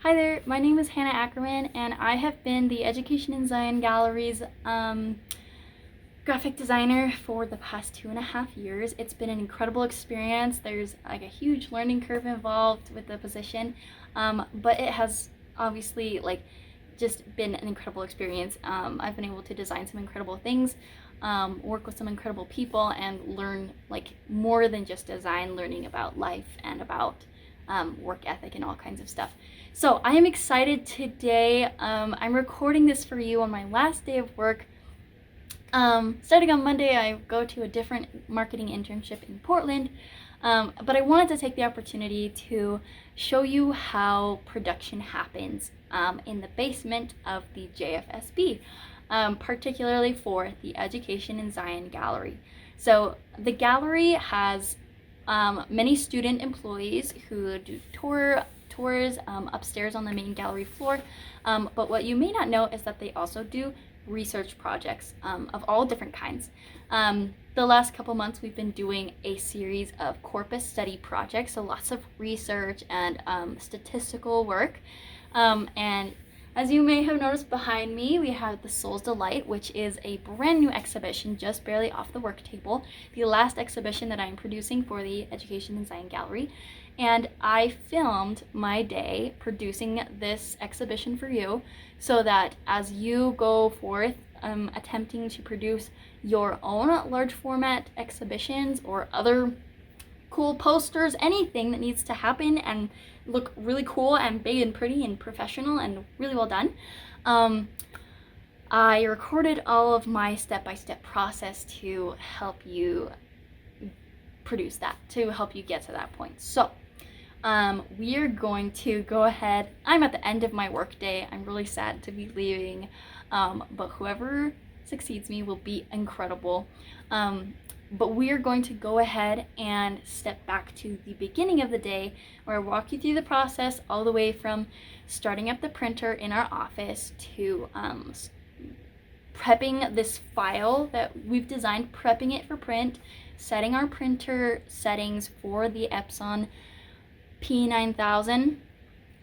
Hi there, my name is Hannah Ackerman, and I have been the Education in Zion Gallery's graphic designer for the past 2.5 years. It's been an incredible experience. There's like a huge learning curve involved with the position, but it has obviously just been an incredible experience. I've been able to design some incredible things, work with some incredible people, and learn more than just design, learning about life and about work ethic and all kinds of stuff. So I am excited today. I'm recording this for you on my last day of work. Starting on Monday, I go to a different marketing internship in Portland, but I wanted to take the opportunity to show you how production happens in the basement of the JFSB, particularly for the Education in Zion Gallery. So the gallery has many student employees who do tours upstairs on the main gallery floor, but what you may not know is that they also do research projects of all different kinds. The last couple months we've been doing a series of corpus study projects, so lots of research and statistical work, and as you may have noticed behind me, we have the Soul's Delight, which is a brand new exhibition just barely off the work table, the last exhibition that I'm producing for the Education in Zion Gallery. And I filmed my day producing this exhibition for you so that as you go forth attempting to produce your own large format exhibitions or other cool posters, anything that needs to happen and look really cool and big and pretty and professional and really well done. I recorded all of my step-by-step process to help you produce that, to help you get to that point. So we are going to go ahead. I'm at the end of my workday. I'm really sad to be leaving, but whoever succeeds me will be incredible. But we are going to go ahead and step back to the beginning of the day where I walk you through the process all the way from starting up the printer in our office to prepping this file that we've designed, prepping it for print, setting our printer settings for the Epson P9000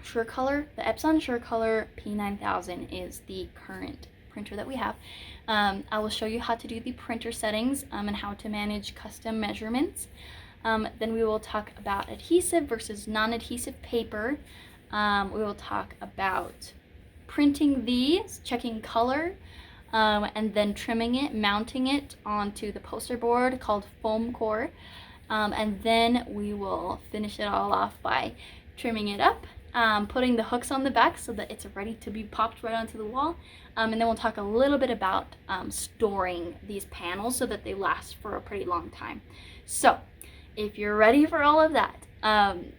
SureColor. The Epson SureColor P9000 is the current printer that we have. I will show you how to do the printer settings and how to manage custom measurements. Then we will talk about adhesive versus non-adhesive paper. We will talk about printing these, checking color, and then trimming it, mounting it onto the poster board called foam core. And then we will finish it all off by trimming it up, putting the hooks on the back so that it's ready to be popped right onto the wall. And then we'll talk a little bit about storing these panels so that they last for a pretty long time. So if you're ready for all of that,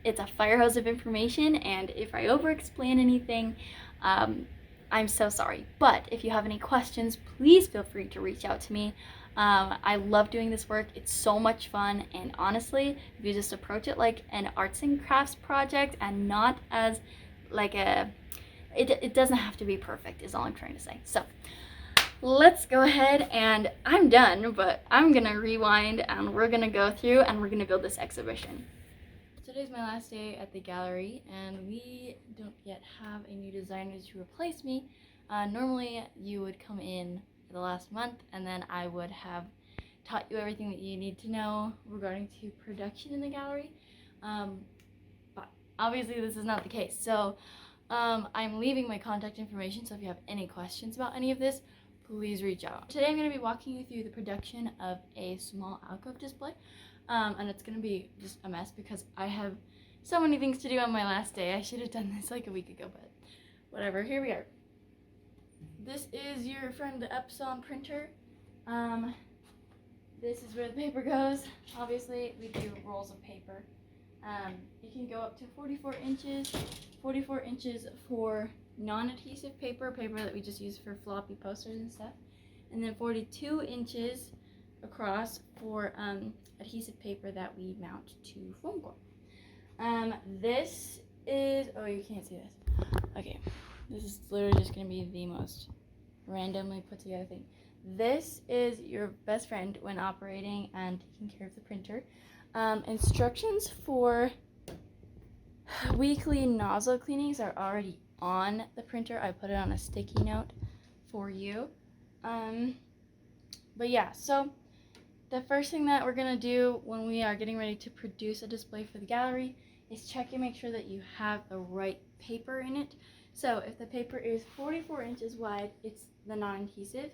it's a fire hose of information, and if I over-explain anything, I'm so sorry. But if you have any questions, please feel free to reach out to me. I love doing this work. It's so much fun, and honestly, if you just approach it like an arts and crafts project and not as like it doesn't have to be perfect is all I'm trying to say. So let's go ahead, and I'm done, but I'm gonna rewind and we're gonna go through and we're gonna build this exhibition. Today's my last day at the gallery, and we don't yet have a new designer to replace me. Normally you would come in the last month and then I would have taught you everything that you need to know regarding to production in the gallery, but obviously this is not the case. So I'm leaving my contact information, so if you have any questions about any of this, please reach out. Today I'm going to be walking you through the production of a small alcove display, and it's going to be just a mess because I have so many things to do on my last day. I should have done this like a week ago, but whatever, here we are. This is your friend the Epson printer. This is where the paper goes. Obviously we do rolls of paper. It can go up to 44 inches for non-adhesive paper that we just use for floppy posters and stuff, and then 42 inches across for adhesive paper that we mount to foam core. This is, oh, you can't see this. Okay, this is literally just gonna be the most randomly put together thing. This is your best friend when operating and taking care of the printer. Instructions for weekly nozzle cleanings are already on the printer. I put it on a sticky note for you. But yeah, so the first thing that we're gonna do when we are getting ready to produce a display for the gallery is check and make sure that you have the right paper in it. So if the paper is 44 inches wide, it's the non-adhesive,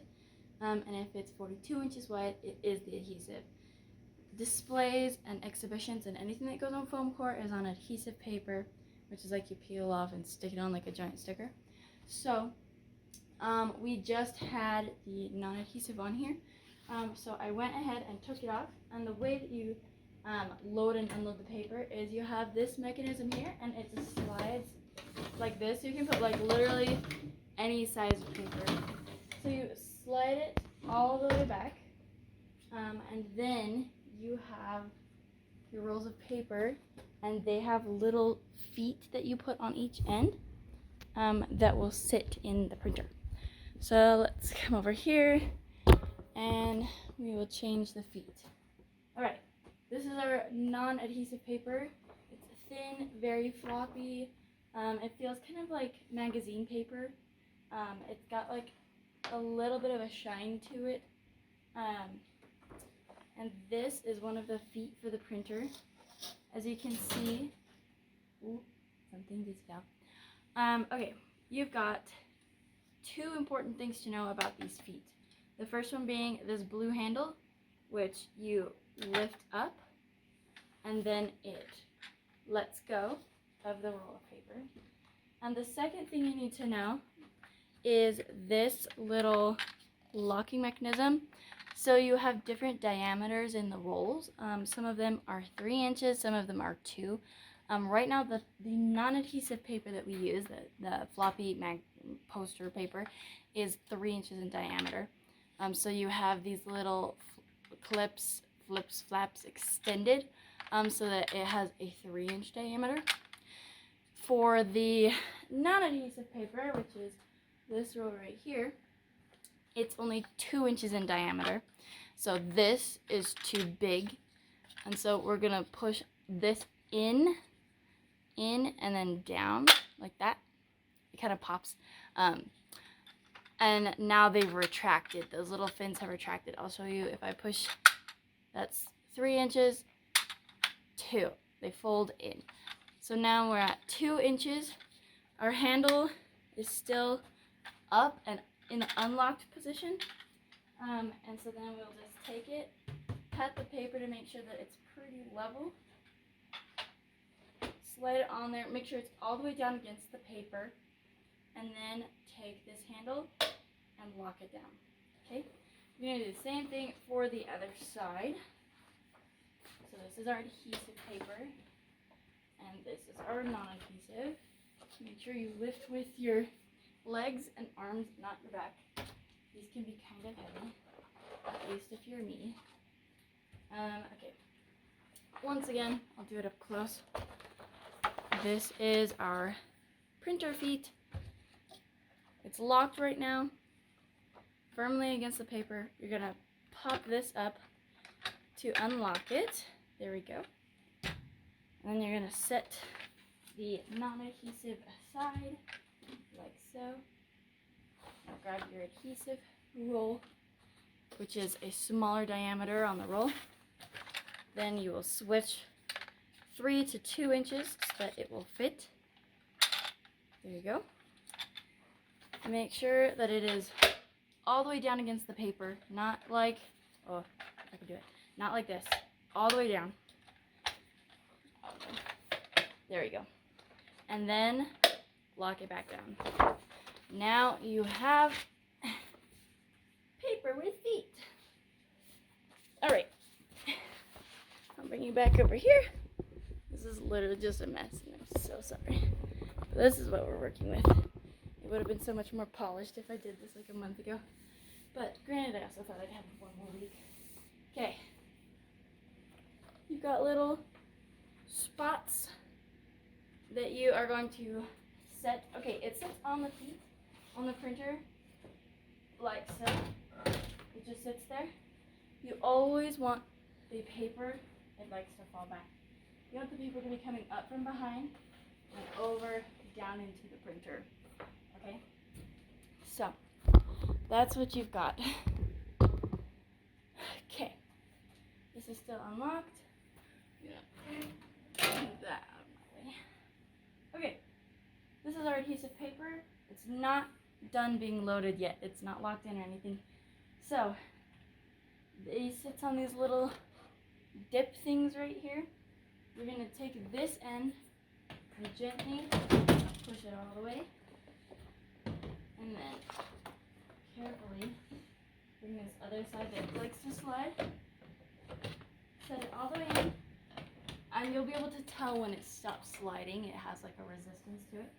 and if it's 42 inches wide, it is the adhesive. Displays and exhibitions and anything that goes on foam core is on adhesive paper, which is like you peel off and stick it on like a giant sticker. So we just had the non-adhesive on here. So I went ahead and took it off, and the way that you load and unload the paper is you have this mechanism here, and it just slides like this. You can put like literally any size of paper. So you slide it all the way back, and then you have your rolls of paper, and they have little feet that you put on each end that will sit in the printer. So let's come over here and we will change the feet. All right, this is our non-adhesive paper. It's thin, very floppy. It feels kind of like magazine paper. It's got like a little bit of a shine to it. And this is one of the feet for the printer. As you can see, ooh, something just fell. Okay, you've got two important things to know about these feet. The first one being this blue handle, which you lift up, and then it lets go of the roll of paper. And the second thing you need to know is this little locking mechanism. So you have different diameters in the rolls. Some of them are 3 inches, some of them are 2. Right now, the non-adhesive paper that we use, the floppy poster paper, is 3 inches in diameter. So you have these little clips, flaps extended so that it has a 3-inch diameter. For the non-adhesive paper, which is this roll right here, it's only 2 inches in diameter. So this is too big. And so we're gonna push this in, and then down like that. It kind of pops. And now they've retracted. Those little fins have retracted. I'll show you if I push. That's 3 inches, 2. They fold in. So now we're at 2 inches. Our handle is still up and in the unlocked position. And so then we'll just take it, cut the paper to make sure that it's pretty level. Slide it on there, make sure it's all the way down against the paper, and then take this handle and lock it down. Okay, we're going to do the same thing for the other side. So this is our adhesive paper, and this is our non-adhesive. Make sure you lift with your legs and arms, not your back. These can be kind of heavy, at least if you're me. Okay, once again, I'll do it up close. This is our printer feet. It's locked right now, firmly against the paper. You're gonna pop this up to unlock it. There we go. And then you're gonna set the non-adhesive aside, like so. Now grab your adhesive roll, which is a smaller diameter on the roll. Then you will switch 3 to 2 inches so that it will fit. There you go. Make sure that it is all the way down against the paper, not like, oh, if I can do it, not like this, all the way down. There we go. And then lock it back down. Now you have paper with feet. All right, I'll bring you back over here. This is literally just a mess, and I'm so sorry. But this is what we're working with. It would have been so much more polished if I did this like a month ago. But granted, I also thought I'd have one more week. Okay. You've got little spots that you are going to set. Okay, it sits on the feet, on the printer, like so. It just sits there. You always want the paper, it likes to fall back. You want the paper to be coming up from behind and over, down into the printer. Okay? So, that's what you've got. Okay. This is still unlocked. Yeah. Move that out of my way. Okay. This is our adhesive paper. It's not done being loaded yet. It's not locked in or anything. So, it sits on these little dip things right here. You're going to take this end and gently push it all the way. And then carefully bring this other side that likes to slide. Set it all the way in. And you'll be able to tell when it stops sliding. It has like a resistance to it.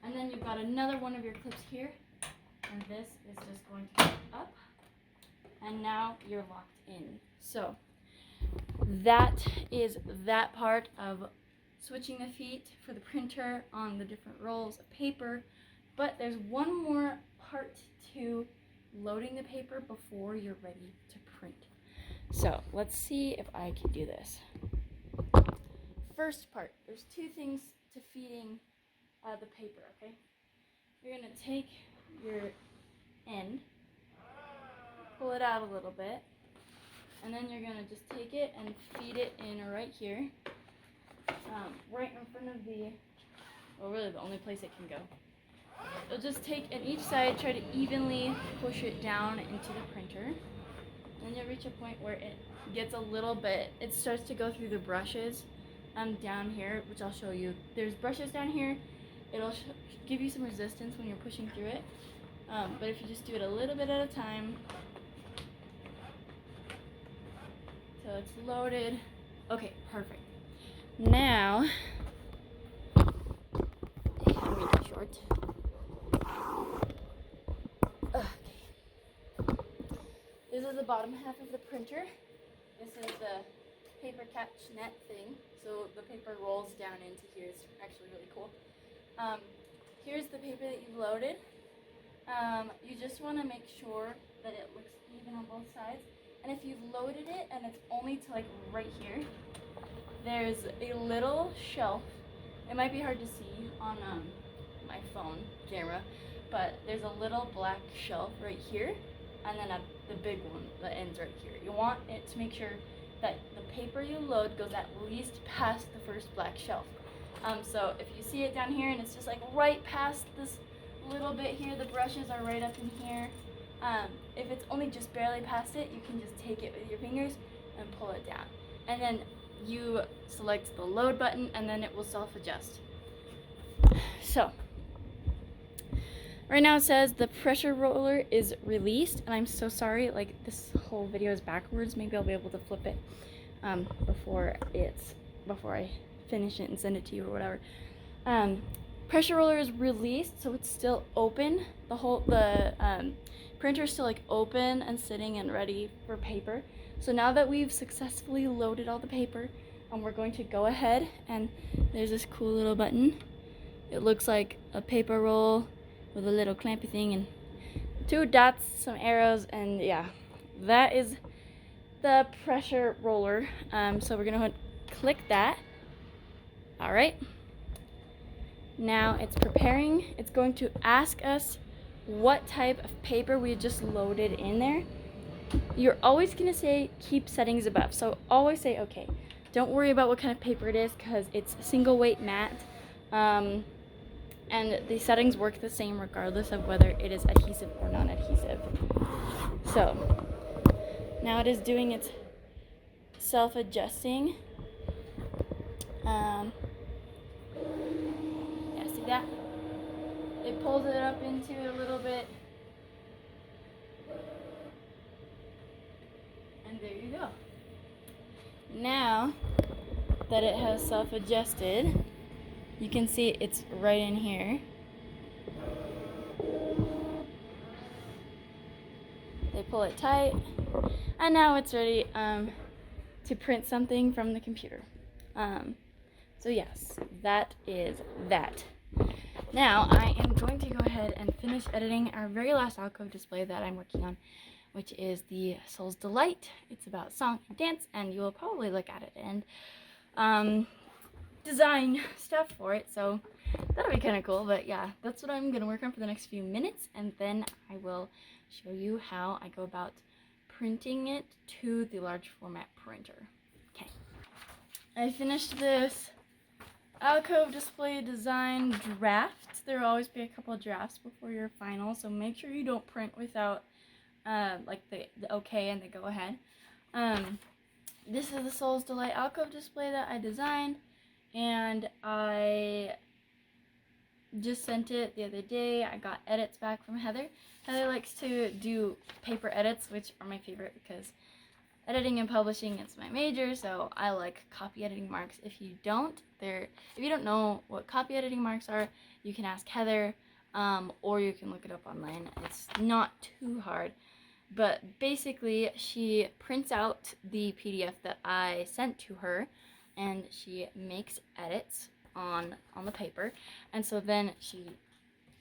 And then you've got another one of your clips here. And this is just going to go up. And now you're locked in. So that is that part of switching the feet for the printer on the different rolls of paper. But there's one more part to loading the paper before you're ready to print. So let's see if I can do this. First part, there's two things to feeding the paper, okay? You're gonna take your end, pull it out a little bit, and then you're gonna just take it and feed it in right here, right in front of the, well, really the only place it can go. You'll just take on each side, try to evenly push it down into the printer. Then you'll reach a point where it gets a little bit, it starts to go through the brushes down here, which I'll show you. There's brushes down here. It'll give you some resistance when you're pushing through it. But if you just do it a little bit at a time, till it's loaded. Okay, perfect. Now, I'm really short. Okay. This is the bottom half of the printer. This is the paper catch net thing. So the paper rolls down into here. It's actually really cool. Here's the paper that you've loaded. You just want to make sure that it looks even on both sides. And if you've loaded it and it's only to like right here, there's a little shelf. It might be hard to see on my phone camera, but there's a little black shelf right here, and then the big one that ends right here. You want it to make sure that the paper you load goes at least past the first black shelf. So if you see it down here and it's just like right past this little bit here, the brushes are right up in here. If it's only just barely past it, you can just take it with your fingers and pull it down. And then you select the load button and then it will self-adjust. So, right now it says the pressure roller is released, and I'm so sorry, like this whole video is backwards. Maybe I'll be able to flip it before I finish it and send it to you or whatever. Pressure roller is released, so it's still open. The printer is still like open and sitting and ready for paper. So now that we've successfully loaded all the paper, we're going to go ahead, and there's this cool little button. It looks like a paper roll with a little clampy thing and 2 dots, some arrows, and yeah, that is the pressure roller. So we're gonna click that. All right. Now it's preparing. It's going to ask us what type of paper we just loaded in there. You're always gonna say keep settings above. So always say okay. Don't worry about what kind of paper it is because it's single weight matte. And the settings work the same regardless of whether it is adhesive or non-adhesive. So now it is doing its self-adjusting. Yeah, see that? It pulls it up into it a little bit. And there you go. Now that it has self-adjusted, you can see it's right in here. They pull it tight, and now it's ready to print something from the computer. So yes, that is that. Now I am going to go ahead and finish editing our very last alcove display that I'm working on, which is the Soul's Delight. It's about song and dance, and you will probably look at it. And design stuff for it, so that'll be kind of cool. But yeah, that's what I'm gonna work on for the next few minutes, and then I will show you how I go about printing it to the large format printer. Okay, I finished this alcove display design draft. There will always be a couple of drafts before your final, so make sure you don't print without like the okay and the go ahead. This is the Soul's Delight alcove display that I designed, and I just sent it the other day. I got edits back from Heather. Heather likes to do paper edits, which are my favorite because editing and publishing is my major, so I like copy editing marks. If you don't know what copy editing marks are, you can ask Heather, or you can look it up online. It's not too hard. But basically, she prints out the PDF that I sent to her, and she makes edits on the paper. And so then she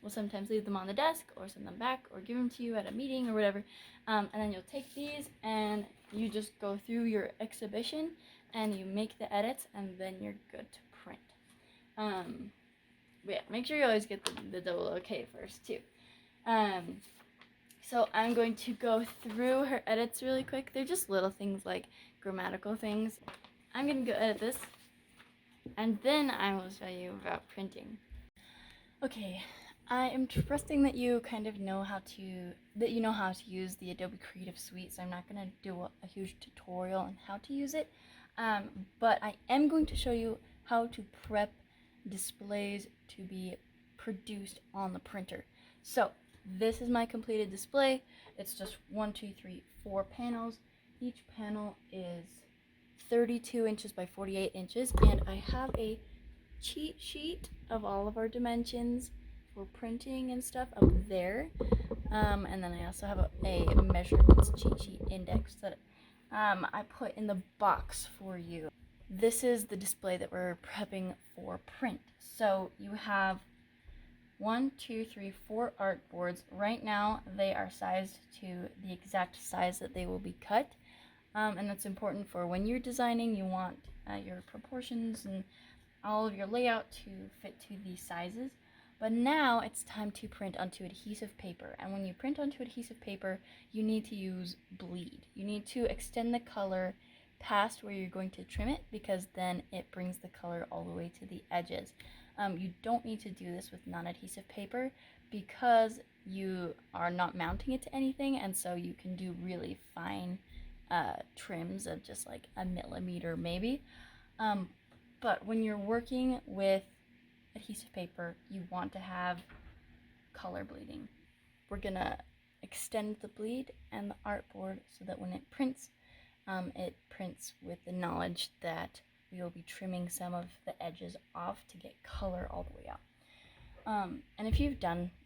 will sometimes leave them on the desk, or send them back, or give them to you at a meeting or whatever. And then you'll take these, and you just go through your exhibition, and you make the edits, and then you're good to print. But yeah, make sure you always get the double okay first, too. So I'm going to go through her edits really quick. They're just little things like grammatical things. I'm going to go edit this, and then I will show you about printing. Okay, I am trusting that you kind of know how to use the Adobe Creative Suite, so I'm not going to do a huge tutorial on how to use it, but I am going to show you how to prep displays to be produced on the printer. So this is my completed display. It's just 4 panels. Each panel is 32 inches by 48 inches, and I have a cheat sheet of all of our dimensions for printing and stuff up there. And then I also have a measurements cheat sheet index that I put in the box for you. This is the display that we're prepping for print. So you have 4 artboards. Right now they are sized to the exact size that they will be cut, and that's important for when you're designing. You want your proportions and all of your layout to fit to these sizes. But now it's time to print onto adhesive paper, and when you print onto adhesive paper, you need to use bleed. You need to extend the color past where you're going to trim it, because then it brings the color all the way to the edges. You don't need to do this with non-adhesive paper because you are not mounting it to anything, and so you can do really fine trims of just like a millimeter maybe. But when you're working with adhesive paper, you want to have color bleeding. We're gonna extend the bleed and the artboard so that when it prints with the knowledge that we will be trimming some of the edges off to get color all the way out. And if you've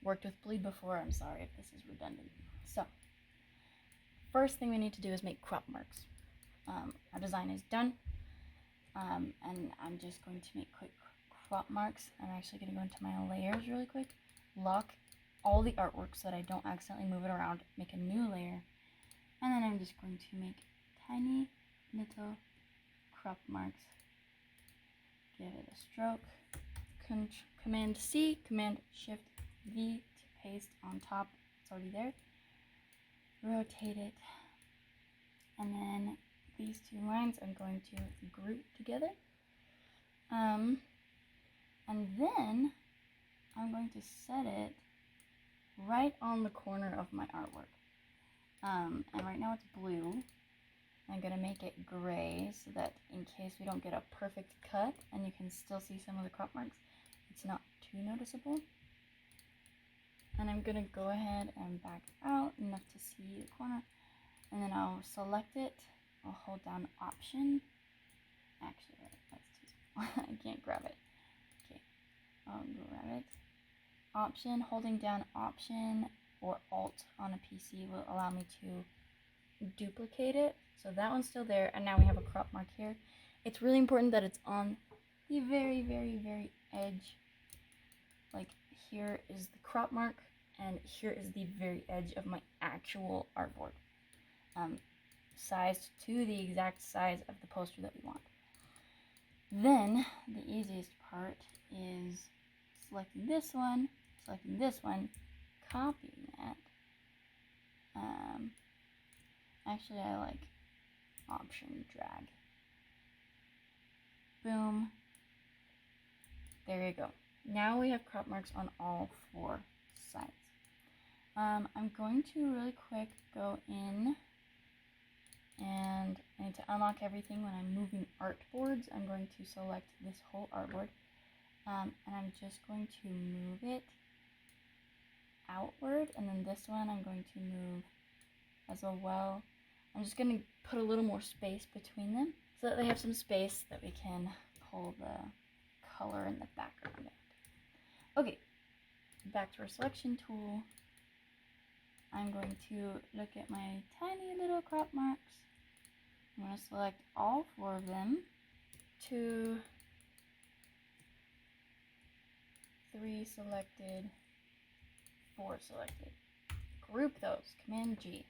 worked with bleed before, I'm sorry if this is redundant. So, first thing we need to do is make crop marks. Our design is done, and I'm just going to make quick crop marks. I'm actually going to go into my layers really quick, lock all the artwork so that I don't accidentally move it around, make a new layer, and then I'm just going to make tiny little crop marks. Give it a stroke. Command C, Command Shift V to paste on top. It's already there. Rotate it, and then these two lines I'm going to group together. And then I'm going to set it right on the corner of my artwork. And right now it's blue. I'm going to make it gray so that in case we don't get a perfect cut and you can still see some of the crop marks, it's not too noticeable. And I'm going to go ahead and back out enough to see the corner, and then I'll select it. I'll hold down Option. Actually, that's too small. I can't grab it. Okay, I'll grab it. Option, holding down Option or Alt on a PC will allow me to duplicate it. So that one's still there, and now we have a crop mark here. It's really important that it's on the very, very, very edge. Like here is the crop mark, and here is the very edge of my actual artboard. Sized to the exact size of the poster that we want. Then the easiest part is selecting this one, copying that. Actually, I like option drag. Boom. There you go. Now we have crop marks on all 4 sides. I'm going to really quick go in, and I need to unlock everything. When I'm moving artboards, I'm going to select this whole artboard, and I'm just going to move it outward, and then this one I'm going to move as well. I'm just going to put a little more space between them so that they have some space that we can pull the color in the background out. Okay, back to our selection tool. I'm going to look at my tiny little crop marks. I'm going to select all 4 of them. 2, 3 selected, 4 selected. Group those, Command G.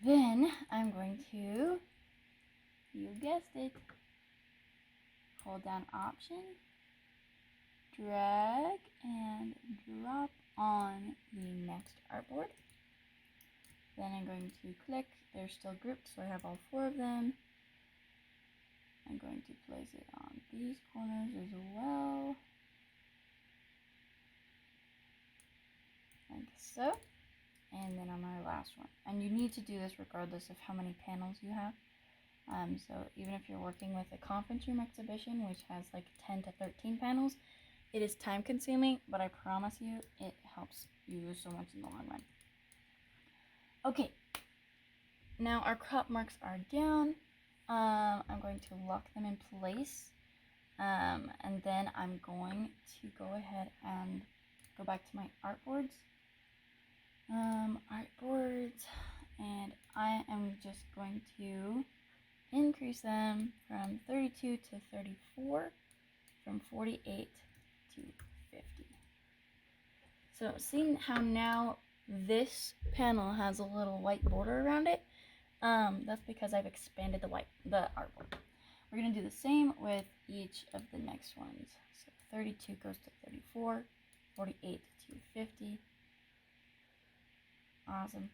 Then I'm going to, you guessed it, hold down Option, drag and drop on the next artboard. Then I'm going to click, they're still grouped, so I have all 4 of them. I'm going to place it on these corners as well, like so. And then on my last one. And you need to do this regardless of how many panels you have. So even if you're working with a conference room exhibition, which has like 10 to 13 panels, it is time consuming, but I promise you it helps you so much in the long run. Okay, now our crop marks are down. I'm going to lock them in place. And then I'm going to go ahead and go back to my artboards. Artboards, and I am just going to increase them from 32 to 34, from 48 to 50. So seeing how now this panel has a little white border around it, that's because I've expanded the artboard. We're going to do the same with each of the next ones. So 32 goes to 34, 48 to 50. Awesome.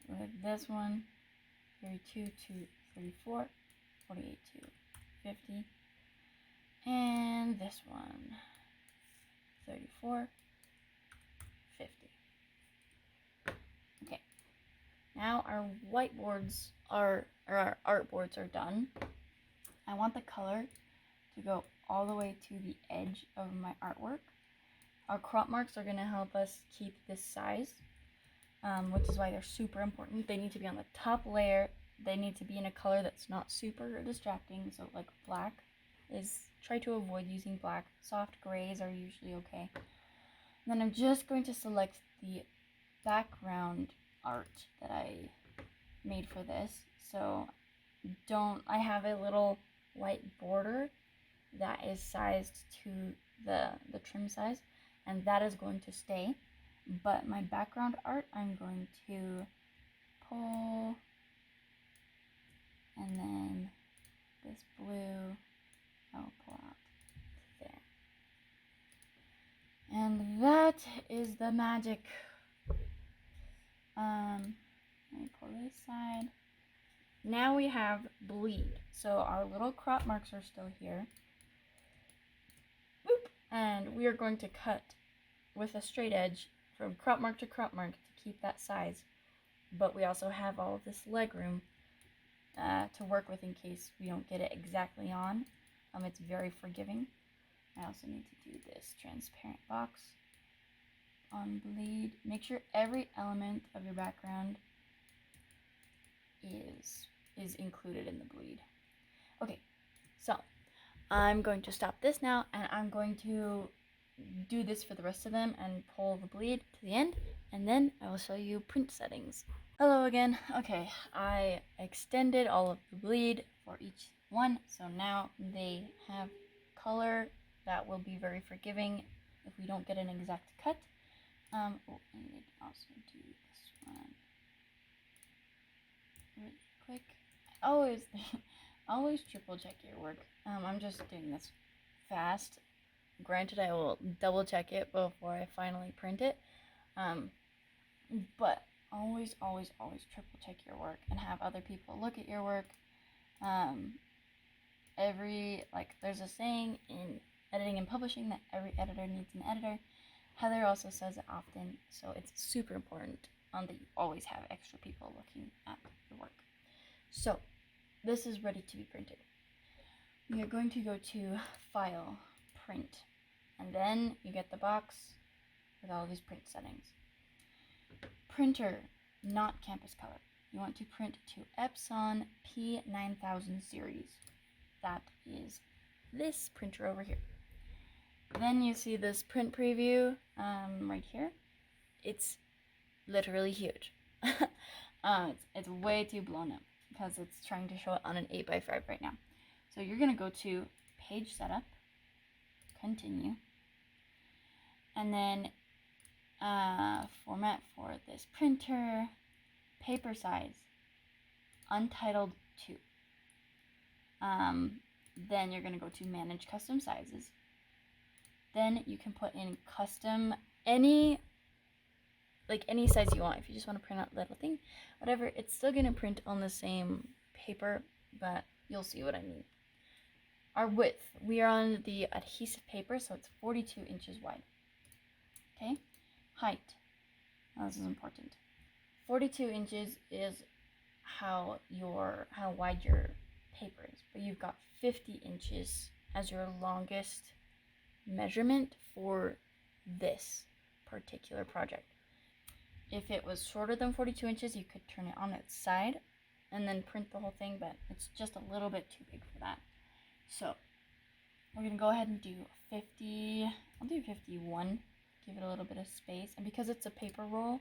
With this one, 32 to 34, 48 to 50. And this one, 34, 50. Okay. Now our whiteboards our artboards are done. I want the color to go all the way to the edge of my artwork. Our crop marks are going to help us keep this size. Which is why they're super important. They need to be on the top layer. They need to be in a color that's not super distracting. So like black is, try to avoid using black. Soft grays are usually okay. And then I'm just going to select the background art that I made for this. So I have a little white border that is sized to the trim size, and that is going to stay. But my background art, I'm going to pull, and then this blue, I'll pull out there. And that is the magic. Let me pull this side. Now we have bleed. So our little crop marks are still here. Boop. And we are going to cut with a straight edge from crop mark to keep that size. But we also have all of this leg room to work with in case we don't get it exactly on. It's very forgiving. I also need to do this transparent box on bleed. Make sure every element of your background is included in the bleed. Okay, so I'm going to stop this now, and I'm going to do this for the rest of them and pull the bleed to the end, and then I will show you print settings. Hello again. Okay, I extended all of the bleed for each one, so now they have color that will be very forgiving if we don't get an exact cut. I need to also do this one really quick. I always always triple check your work. I'm just doing this fast. Granted, I will double check it before I finally print it. But always triple check your work and have other people look at your work. There's a saying in editing and publishing that every editor needs an editor. Heather also says it often, so it's super important that you always have extra people looking at your work. So this is ready to be printed. We are going to go to File, Print, and then you get the box with all these print settings. Printer, not campus color. You want to print to Epson P9000 series. That is this printer over here. Then you see this print preview right here. It's literally huge. It's way too blown up because it's trying to show it on an 8x5 right now. So you're going to go to Page Setup, Continue, and then Format for this printer, Paper Size, Untitled 2. Then you're going to go to Manage Custom Sizes. Then you can put in custom, any size you want. If you just want to print out little thing, whatever, it's still going to print on the same paper, but you'll see what I mean. Our width, we are on the adhesive paper, so it's 42 inches wide. Okay, height, now this is important. 42 inches is how wide your paper is, but you've got 50 inches as your longest measurement for this particular project. If it was shorter than 42 inches, you could turn it on its side and then print the whole thing, but it's just a little bit too big for that. So we're going to go ahead and do 50, I'll do 51, give it a little bit of space. And because it's a paper roll,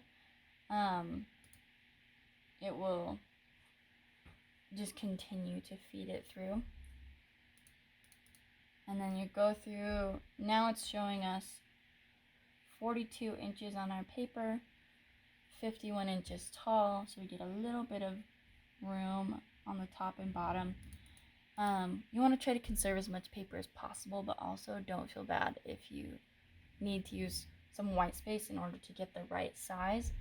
it will just continue to feed it through. And then you go through, now it's showing us 42 inches on our paper, 51 inches tall, so we get a little bit of room on the top and bottom. You want to try to conserve as much paper as possible, but also don't feel bad if you need to use some white space in order to get the right size.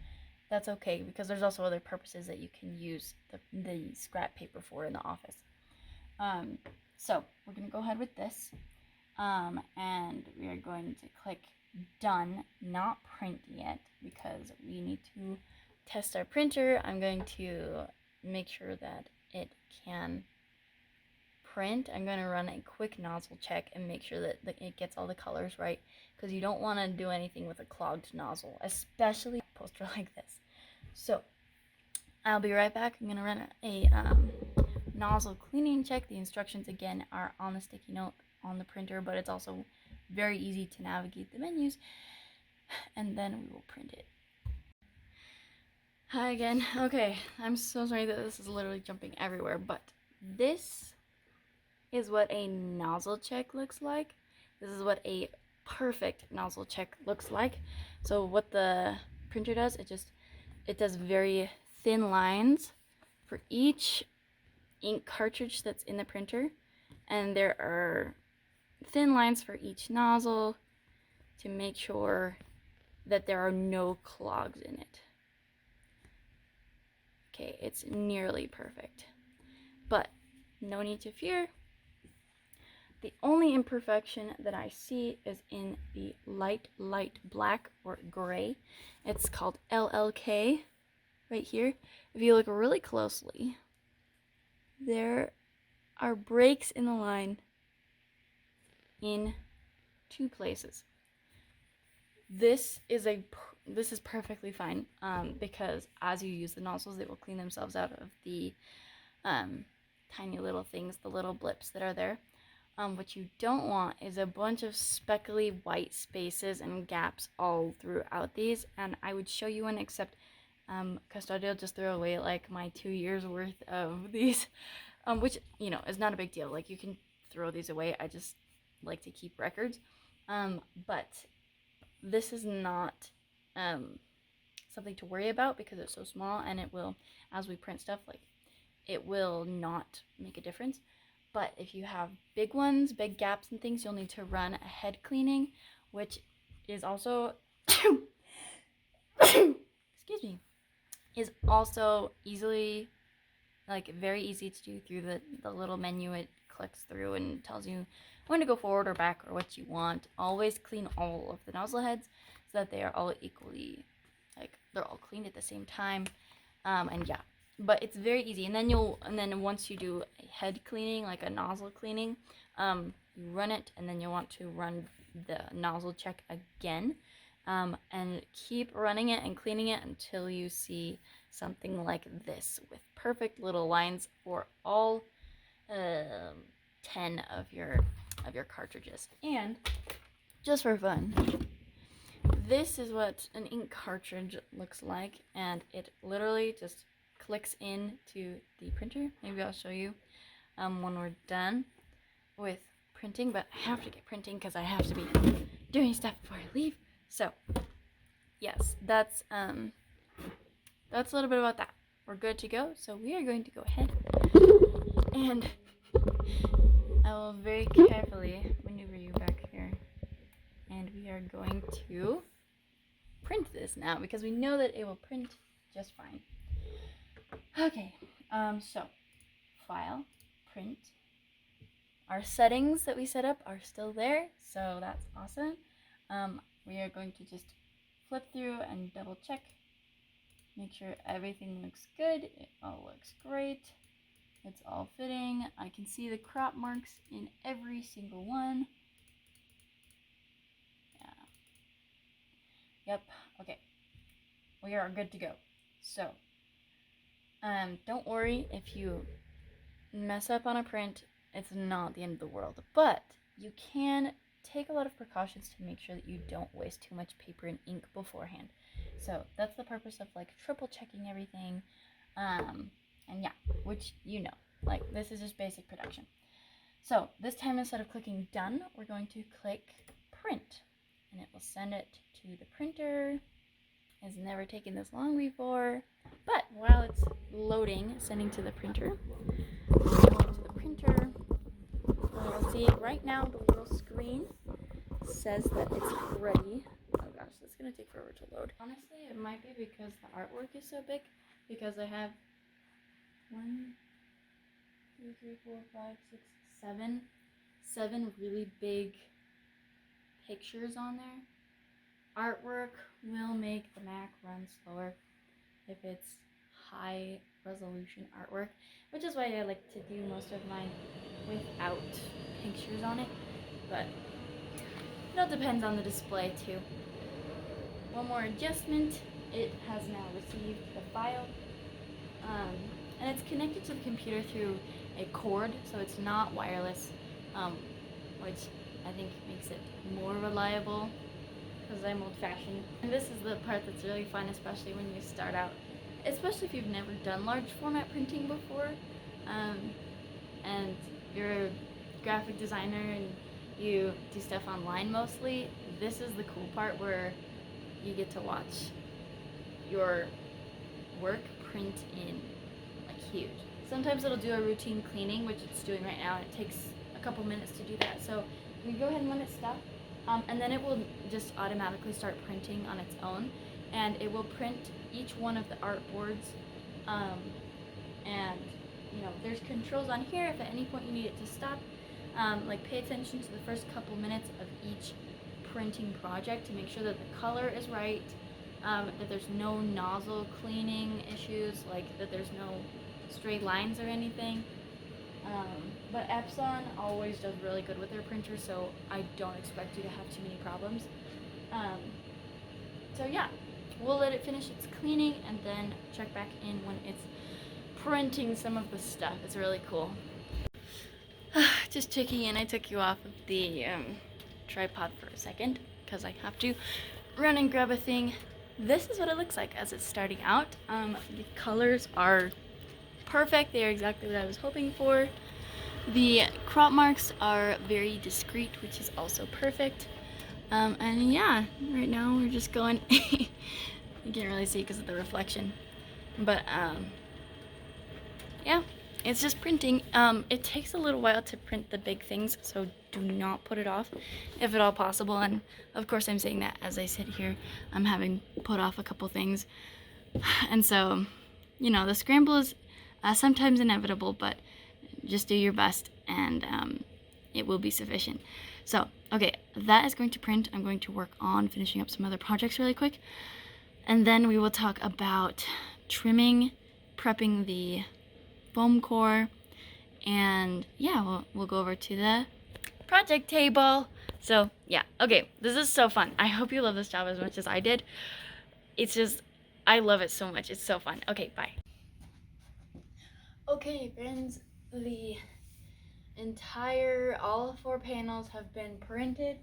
That's okay, because there's also other purposes that you can use the scrap paper for in the office. So we're going to go ahead with this, and we are going to click Done, not Print Yet, because we need to test our printer. I'm going to make sure that it can print. I'm going to run a quick nozzle check and make sure that it gets all the colors right, because you don't want to do anything with a clogged nozzle, especially a poster like this. So I'll be right back. I'm going to run a nozzle cleaning check. The instructions again are on the sticky note on the printer, but it's also very easy to navigate the menus, and then we will print it. Hi again. Okay, I'm so sorry that this is literally jumping everywhere, but this is what a nozzle check looks like. This is what a perfect nozzle check looks like. So what the printer does, it does very thin lines for each ink cartridge that's in the printer, and there are thin lines for each nozzle to make sure that there are no clogs in it. Okay, it's nearly perfect, but no need to fear. The only imperfection that I see is in the light black or gray. It's called LLK right here. If you look really closely, there are breaks in the line in 2 places. This is perfectly fine, because as you use the nozzles, they will clean themselves out of the tiny little things, the little blips that are there. What you don't want is a bunch of speckly white spaces and gaps all throughout these, and I would show you one, except Custodio just threw away like my 2 years worth of these, which, you know, is not a big deal. Like, you can throw these away. I just like to keep records. But this is not something to worry about because it's so small, and it will, as we print stuff, like, it will not make a difference. But if you have big ones, big gaps and things, you'll need to run a head cleaning, which is also excuse me, is also easily, like, very easy to do through the little menu. It clicks through and tells you when to go forward or back or what you want. Always clean all of the nozzle heads so that they are all equally, like, they're all cleaned at the same time. And yeah, but it's very easy. And then once you do a head cleaning, like a nozzle cleaning, you run it, and then you'll want to run the nozzle check again, and keep running it and cleaning it until you see something like this with perfect little lines for all 10 of your cartridges. And just for fun, this is what an ink cartridge looks like, and it literally just clicks into the printer. Maybe I'll show you when we're done with printing, but I have to get printing because I have to be doing stuff before I leave. So yes, that's a little bit about that. We're good to go, so we are going to go ahead and I will very carefully maneuver you back here, and we are going to print this now because we know that it will print just fine. Okay, so file, print. Our settings that we set up are still there, so that's awesome. We are going to just flip through and double check, make sure everything looks good. It all looks great. It's all fitting. I can see the crop marks in every single one. Yeah. Yep. Okay. We are good to go. So, don't worry if you mess up on a print. It's not the end of the world, but you can take a lot of precautions to make sure that you don't waste too much paper and ink beforehand. So that's the purpose of, like, triple checking everything. And yeah, which, you know, like, this is just basic production. So this time, instead of clicking done, we're going to click print, and it will send it to the printer. It's never taken this long before, but while it's loading, sending to the printer, you'll see right now the little screen says that it's ready. Oh gosh, that's gonna take forever to load. Honestly, it might be because the artwork is so big, because I have 1, 2, 3, 4, 5, 6, 7 really big pictures on there. Artwork will make the Mac run slower if it's high resolution artwork, which is why I like to do most of mine without pictures on it, but it all depends on the display too. One more adjustment, it has now received the file, and it's connected to the computer through a cord, so it's not wireless, which I think makes it more reliable because I'm old-fashioned. And this is the part that's really fun, especially when you start out, especially if you've never done large format printing before, and you're a graphic designer and you do stuff online mostly. This is the cool part where you get to watch your work print in, like, huge. Sometimes it'll do a routine cleaning, which it's doing right now, and it takes a couple minutes to do that. So we go ahead and let it stop, and then it will just automatically start printing on its own, and it will print each one of the artboards, and you know, there's controls on here if at any point you need it to stop. Like, pay attention to the first couple minutes of each printing project to make sure that the color is right, that there's no nozzle cleaning issues, like that there's no stray lines or anything. But Epson always does really good with their printer, so I don't expect you to have too many problems. So yeah, we'll let it finish its cleaning and then check back in when it's printing some of the stuff. It's really cool. Just checking in, I took you off of the tripod for a second because I have to run and grab a thing. This is what it looks like as it's starting out. The colors are perfect. They are exactly what I was hoping for. The crop marks are very discreet, which is also perfect. And yeah, right now we're just going you can't really see because of the reflection, but yeah, it's just printing. It takes a little while to print the big things, so do not put it off if at all possible. And of course I'm saying that as I sit here. I'm having put off a couple things. And so, you know, the scramble is sometimes inevitable, but just do your best and it will be sufficient. So, okay, that is going to print. I'm going to work on finishing up some other projects really quick. And then we will talk about trimming, prepping the foam core, and yeah, we'll go over to the project table. So yeah, okay, this is so fun. I hope you love this job as much as I did. It's just, I love it so much. It's so fun. Okay, bye. Okay, friends, the entire, all 4 panels have been printed.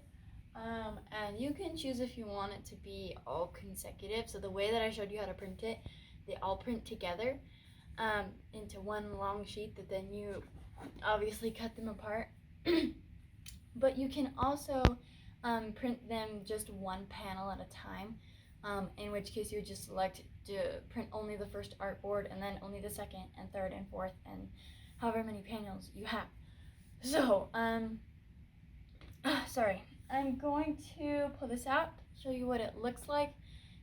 And you can choose if you want it to be all consecutive. So the way that I showed you how to print it, they all print together into one long sheet that then you obviously cut them apart. But you can also print them just one panel at a time, in which case you would just select to print only the first artboard and then only the second and third and fourth and however many panels you have. So, sorry. I'm going to pull this out, show you what it looks like,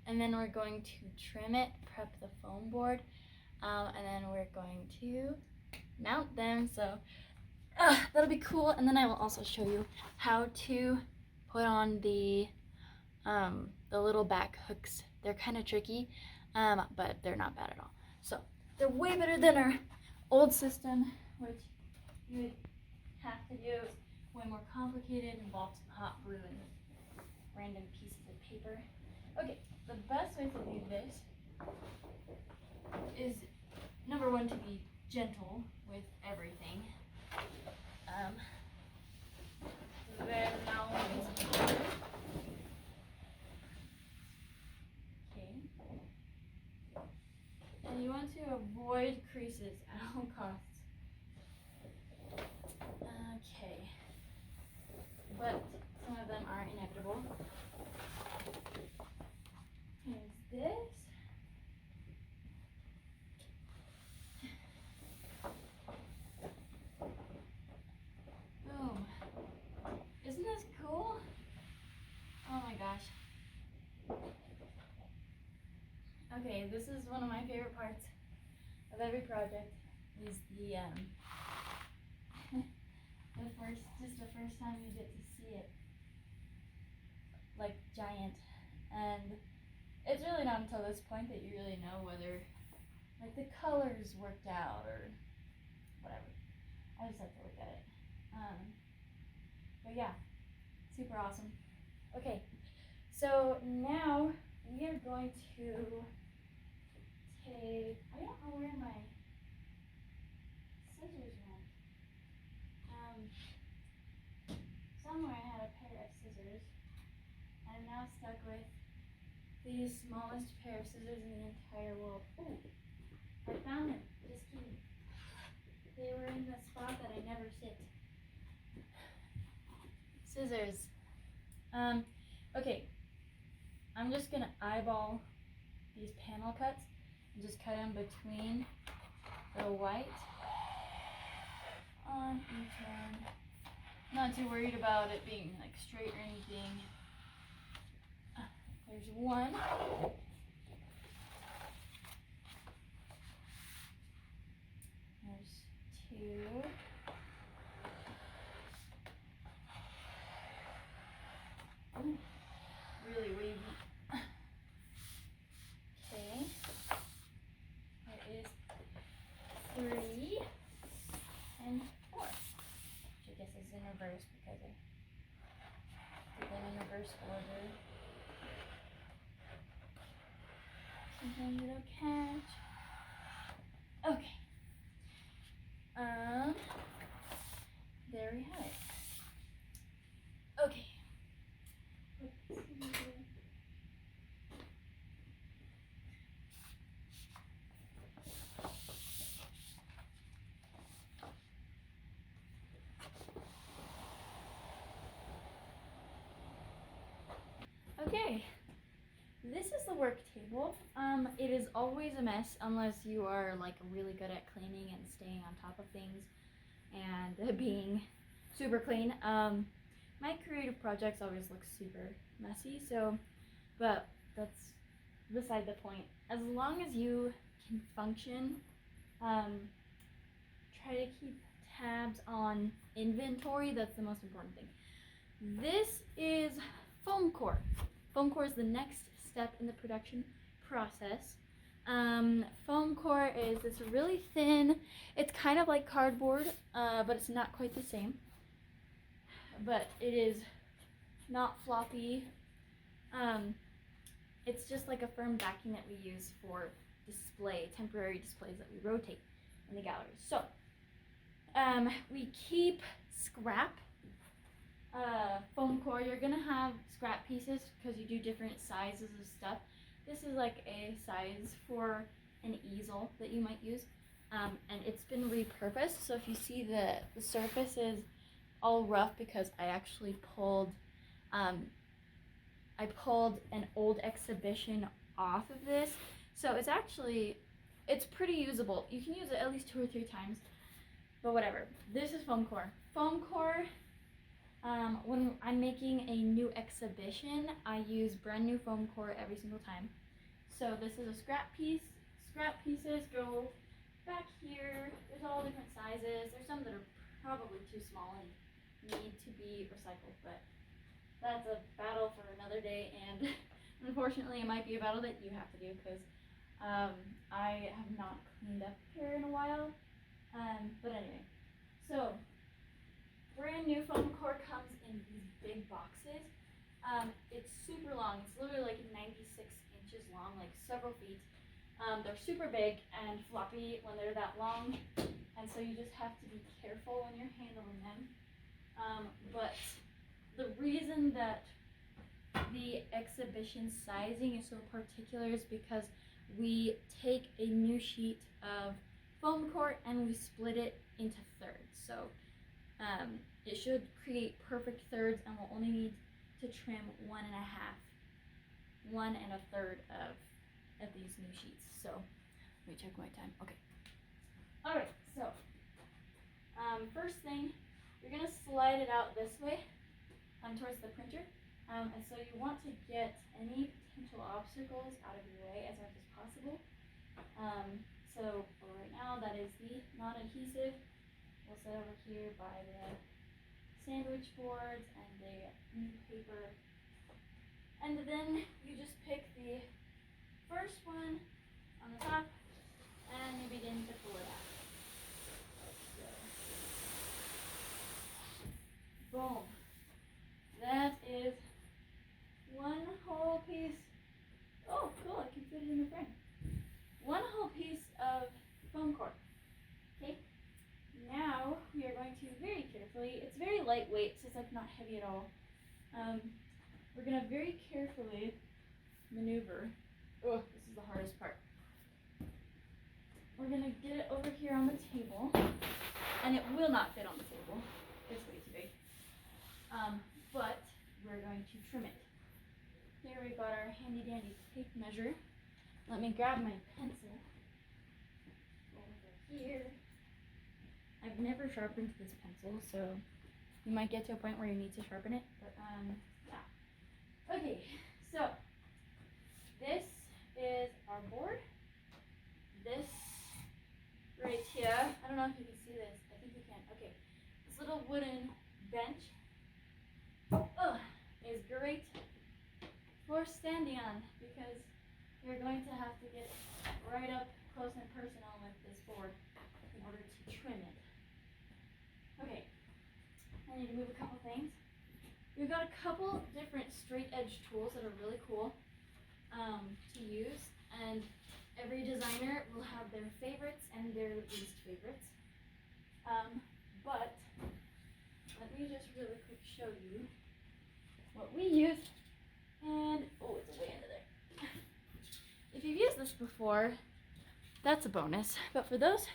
and then we're going to trim it, prep the foam board, and then we're going to mount them. So that'll be cool. And then I will also show you how to put on the little back hooks. They're kind of tricky, but they're not bad at all. So they're way better than our old system, which you would have to do. Way more complicated, involved some hot glue and random pieces of paper. Okay, the best way to do this is, number one, to be gentle with everything. Then now okay, and you want to avoid creases at all costs. Okay. But some of them are inevitable. Here's this. Boom. Isn't this cool? Oh my gosh. Okay, this is one of my favorite parts of every project, is the the first time you get to see it like giant. And it's really not until this point that you really know whether like the colors worked out or whatever. I just have to look at it. But yeah, super awesome. Okay, so now we are going to take, I don't know where my scissors went. Somewhere I had a pair of scissors. I'm now stuck with the smallest pair of scissors in the entire world. Ooh, I found them. Just kidding. They were in the spot that I never sit. Scissors. Okay. I'm just gonna eyeball these panel cuts and just cut them between the white on each one. Not too worried about it being like straight or anything. There's one. There's two. Ooh, really wavy. Okay. There is 3 and 4. Which I guess is in reverse because I did them in reverse order. Sometimes it'll catch. Okay. There we have it. Okay. Okay. This is the work table. It is always a mess unless you are like really good at cleaning and staying on top of things and being super clean. My creative projects always look super messy, so, but that's beside the point. As long as you can function, try to keep tabs on inventory. That's the most important thing. This is foam core. Foam core is the next step in the production process. Foam core is this really thin, it's kind of like cardboard, but it's not quite the same. But it is not floppy. It's just like a firm backing that we use for temporary displays that we rotate in the gallery. So, we keep scrap foam core. You're gonna have scrap pieces because you do different sizes of stuff. This is like a size for an easel that you might use, and it's been repurposed. So if you see the surface is all rough because I actually pulled an old exhibition off of this, so it's pretty usable. You can use it at least 2 or 3 times, but whatever. This is foam core. Foam core. When I'm making a new exhibition, I use brand new foam core every single time. So this is a scrap piece. Scrap pieces go back here. There's all different sizes. There's some that are probably too small and need to be recycled, but that's a battle for another day, and unfortunately it might be a battle that you have to do because I have not cleaned up here in a while. But anyway, so brand new foam core comes in these big boxes. It's super long. It's literally like 96 inches long, like several feet. They're super big and floppy when they're that long, and so you just have to be careful when you're handling them. But the reason that the exhibition sizing is so particular is because we take a new sheet of foam core and we split it into thirds. So it should create perfect thirds, and we'll only need to trim 1 1/3 of these new sheets. So let me check my time. Okay. All right. So first thing, you're gonna slide it out this way towards the printer, and so you want to get any potential obstacles out of your way as much as possible. So for right now, that is the non-adhesive. We'll set over here by the sandwich boards and the new paper. And then you just pick the first one on the top and you begin to pull it out. So, boom. That is one whole piece. Oh, cool, I can fit it in the frame. One whole piece of foam core. Okay. Now we are going to very carefully, it's very lightweight, so it's like not heavy at all. We're going to very carefully maneuver. Oh, this is the hardest part. We're going to get it over here on the table, and it will not fit on the table. It's way too big. But we're going to trim it. Here we've got our handy dandy tape measure. Let me grab my pencil. Over here. I've never sharpened this pencil, so you might get to a point where you need to sharpen it, but yeah. Okay, so this is our board. This right here, I don't know if you can see this, I think you can. Okay, this little wooden bench is great for standing on because you're going to have to get right up close and personal with this board in order to trim it. Okay, I need to move a couple things. We've got a couple different straight edge tools that are really cool to use, and every designer will have their favorites and their least favorites. But let me just really quick show you what we use. And oh, it's way under there. If you've used this before, that's a bonus. But for those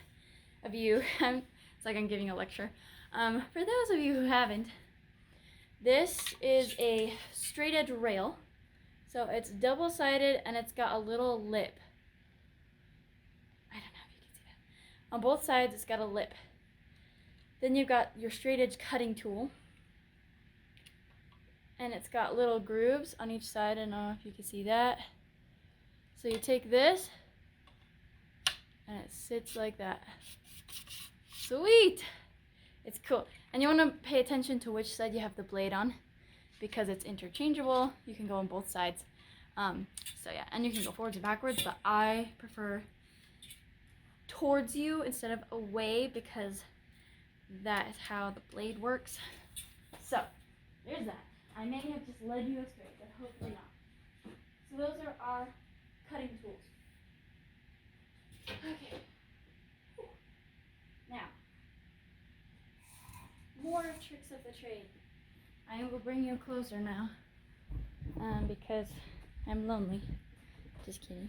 of you, it's like I'm giving a lecture. For those of you who haven't, this is a straight edge rail. So it's double-sided and it's got a little lip. I don't know if you can see that. On both sides, it's got a lip. Then you've got your straight edge cutting tool. And it's got little grooves on each side. I don't know if you can see that. So you take this and it sits like that. Sweet! It's cool. And you want to pay attention to which side you have the blade on because it's interchangeable. You can go on both sides. So yeah, and you can go forwards and backwards, but I prefer towards you instead of away because that is how the blade works. So there's that. I may have just led you astray, but hopefully not. So those are our cutting tools. Okay. Now, more tricks of the trade. I will bring you closer now because I'm lonely. Just kidding.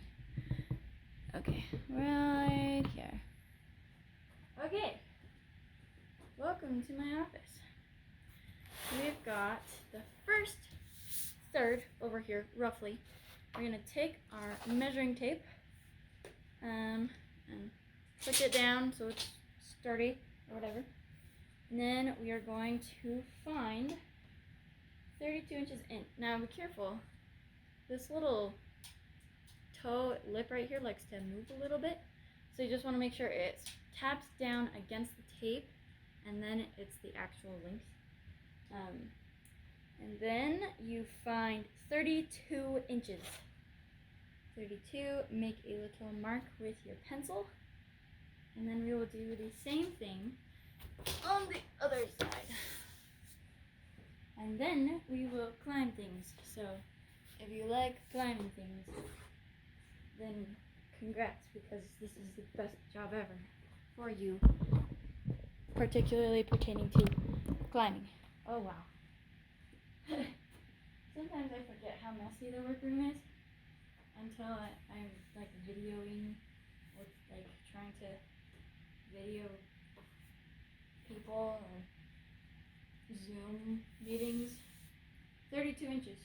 Okay, right here. Okay, welcome to my office. We've got the first third over here, roughly. We're gonna take our measuring tape and put it down so it's sturdy or whatever. And then we are going to find 32 inches in. Now be careful. This little toe lip right here likes to move a little bit. So you just want to make sure it taps down against the tape and then it's the actual length. And then you find 32 inches. 32, make a little mark with your pencil. And then we will do the same thing on the other side. And then we will climb things. So if you like climbing things, then congrats, because this is the best job ever for you, particularly pertaining to climbing. Oh wow. Sometimes I forget how messy the workroom is until I'm like videoing or like trying to video people or Zoom meetings. 32 inches.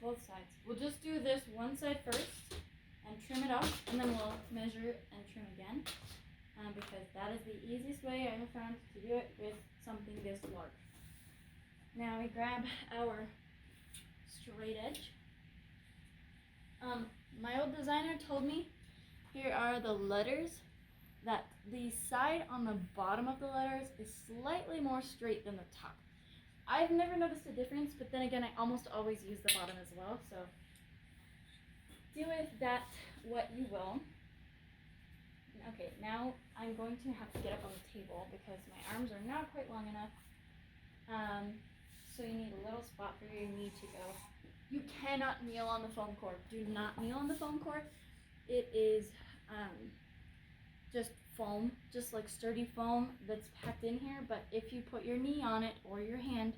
Both sides. We'll just do this one side first and trim it off, and then we'll measure and trim again because that is the easiest way I have found to do it with something this large. Now we grab our straight edge. My old designer told me here are the letters, that the side on the bottom of the letters is slightly more straight than the top. I've never noticed a difference, but then again, I almost always use the bottom as well, so do with that what you will. Okay, now I'm going to have to get up on the table because my arms are not quite long enough. So you need a little spot for your knee to go. You cannot kneel on the foam core. Do not kneel on the foam core. It is just foam, just like sturdy foam that's packed in here. But if you put your knee on it or your hand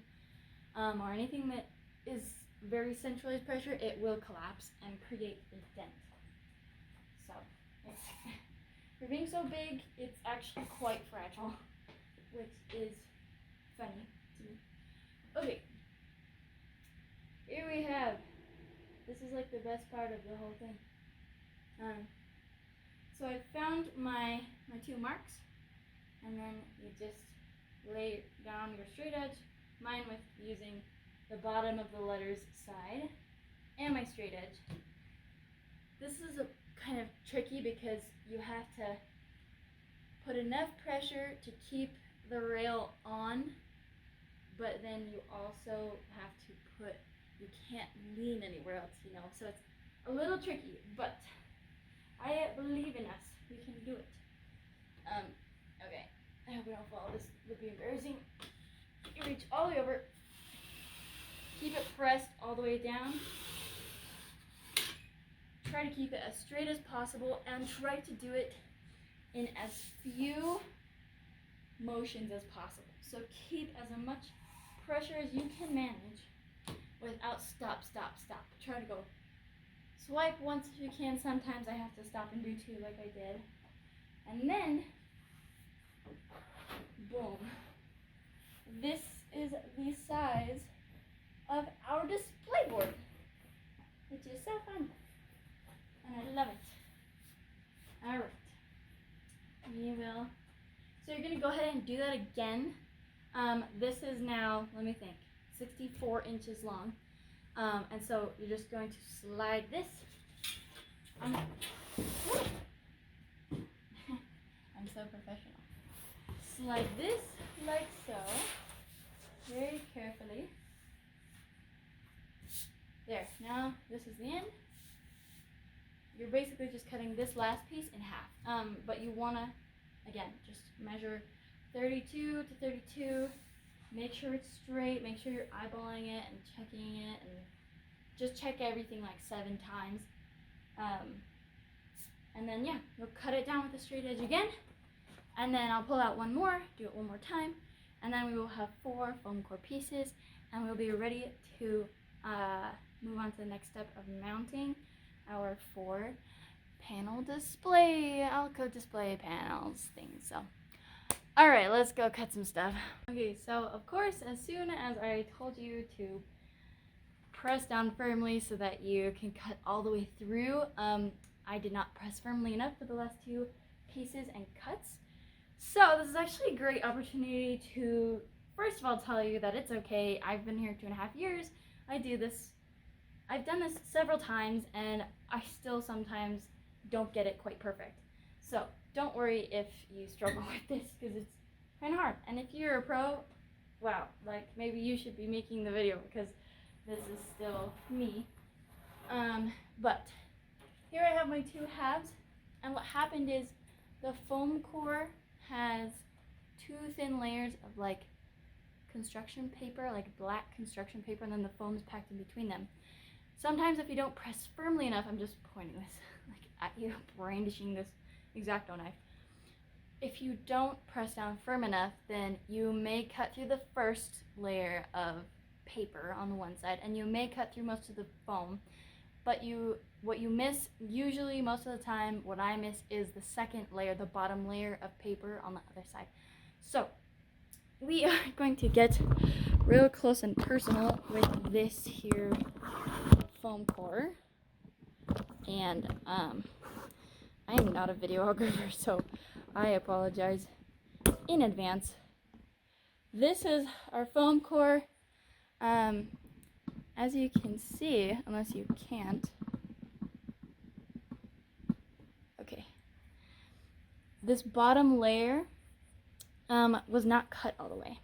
or anything that is very centralized pressure, it will collapse and create a dent. So for being so big, it's actually quite fragile, which is funny to me. Okay, here we have, this is like the best part of the whole thing. So I found my two marks, and then you just lay down your straight edge, mine with using the bottom of the letters side, and my straight edge. This is a kind of tricky because you have to put enough pressure to keep the rail on, but then you also have to put, you can't lean anywhere else, you know, so it's a little tricky, but I believe in us. We can do it. Okay, I hope we don't fall. This would be embarrassing. You reach all the way over. Keep it pressed all the way down. Try to keep it as straight as possible and try to do it in as few motions as possible. So keep as much pressure as you can manage without stop. Try to go swipe once if you can. Sometimes I have to stop and do two like I did. And then, boom. This is the size of our display board. to go ahead and do that again. This is now, let me think, 64 inches long. And so you're just going to slide this. I'm so professional. Slide this like so, very carefully. There, now this is the end. You're basically just cutting this last piece in half. But you wanna, again, just measure 32 to 32. Make sure it's straight, make sure you're eyeballing it and checking it, and just check everything like 7 times. And then yeah, you'll cut it down with a straight edge again. And then I'll pull out one more, do it one more time, and then we will have 4 foam core pieces, and we'll be ready to move on to the next step of mounting our 4 panel display, Alco display panels things. So, all right, let's go cut some stuff. Okay, so of course, as soon as I told you to press down firmly so that you can cut all the way through, I did not press firmly enough for the last 2 pieces and cuts. So this is actually a great opportunity to, first of all, tell you that it's okay. I've been here 2.5 years. I do this. I've done this several times, and I still sometimes don't get it quite perfect. So don't worry if you struggle with this, because it's kind of hard. And if you're a pro, wow, like maybe you should be making the video, because this is still me. But here I have my 2 halves, and what happened is the foam core has 2 thin layers of like construction paper, like black construction paper, and then the foam is packed in between them. Sometimes if you don't press firmly enough, I'm just pointing this like at you, brandishing this X-Acto knife. If you don't press down firm enough, then you may cut through the first layer of paper on the one side, and you may cut through most of the foam. But what you miss, usually most of the time, what I miss is the second layer, the bottom layer of paper on the other side. So we are going to get real close and personal with this here foam core. And I am not a videographer, so I apologize in advance. This is our foam core. As you can see, unless you can't, okay, this bottom layer was not cut all the way.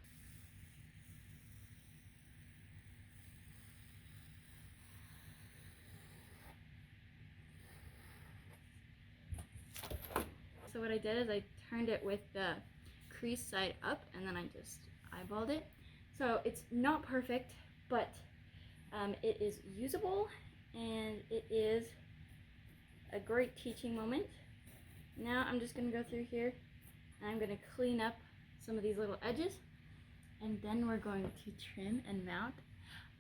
So what I did is I turned it with the crease side up, and then I just eyeballed it. So it's not perfect, but it is usable, and it is a great teaching moment. Now I'm just going to go through here, and I'm going to clean up some of these little edges, and then we're going to trim and mount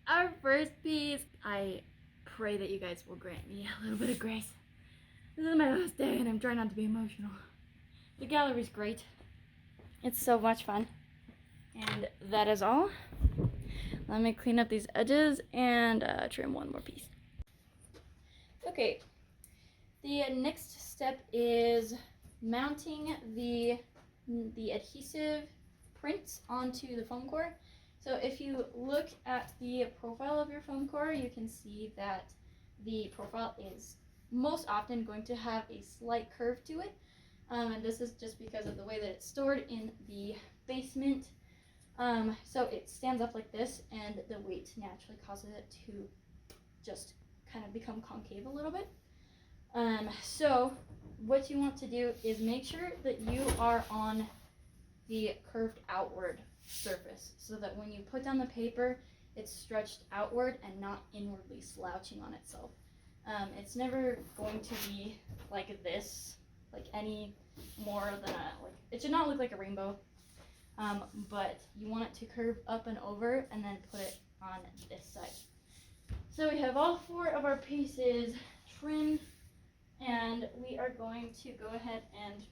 our first piece. I pray that you guys will grant me a little bit of grace. This is my last day, and I'm trying not to be emotional. The gallery's great. It's so much fun. And that is all. Let me clean up these edges and trim one more piece. Okay, the next step is mounting the adhesive prints onto the foam core. So if you look at the profile of your foam core, you can see that the profile is most often going to have a slight curve to it. And this is just because of the way that it's stored in the basement. So it stands up like this, and the weight naturally causes it to just kind of become concave a little bit. So what you want to do is make sure that you are on the curved outward surface, so that when you put down the paper, it's stretched outward and not inwardly slouching on itself. It's never going to be like this, like any more than it should not look like a rainbow. But you want it to curve up and over, and then put it on this side. So we have all 4 of our pieces trimmed, and we are going to go ahead and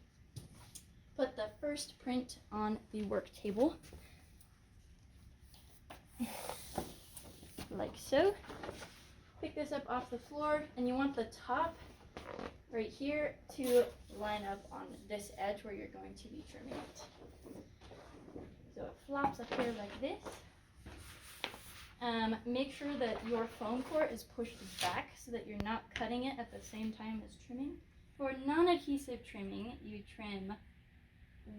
put the first print on the work table, like so. Pick this up off the floor, and you want the top right here to line up on this edge where you're going to be trimming it. So it flops up here like this. Make sure that your foam core is pushed back so that you're not cutting it at the same time as trimming. For non-adhesive trimming, you trim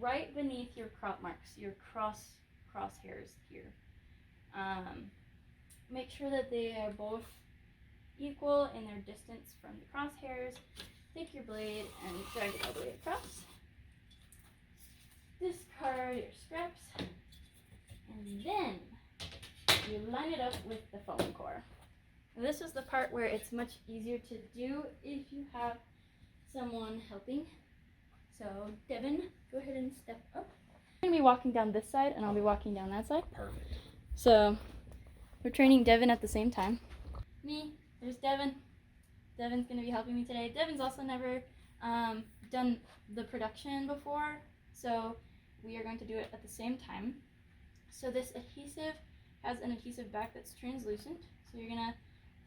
right beneath your crop marks, your crosshairs here. Make sure that they are both equal in their distance from the crosshairs. Take your blade and drag it all the way across. Discard your scraps, and then you line it up with the foam core. This is the part where it's much easier to do if you have someone helping. So Devin, go ahead and step up. I'm going to be walking down this side and I'll be walking down that side. Perfect. So we're training Devin at the same time. Me, there's Devin. Devin's going to be helping me today. Devin's also never done the production before, so we are going to do it at the same time. So this adhesive has an adhesive back that's translucent. So you're going to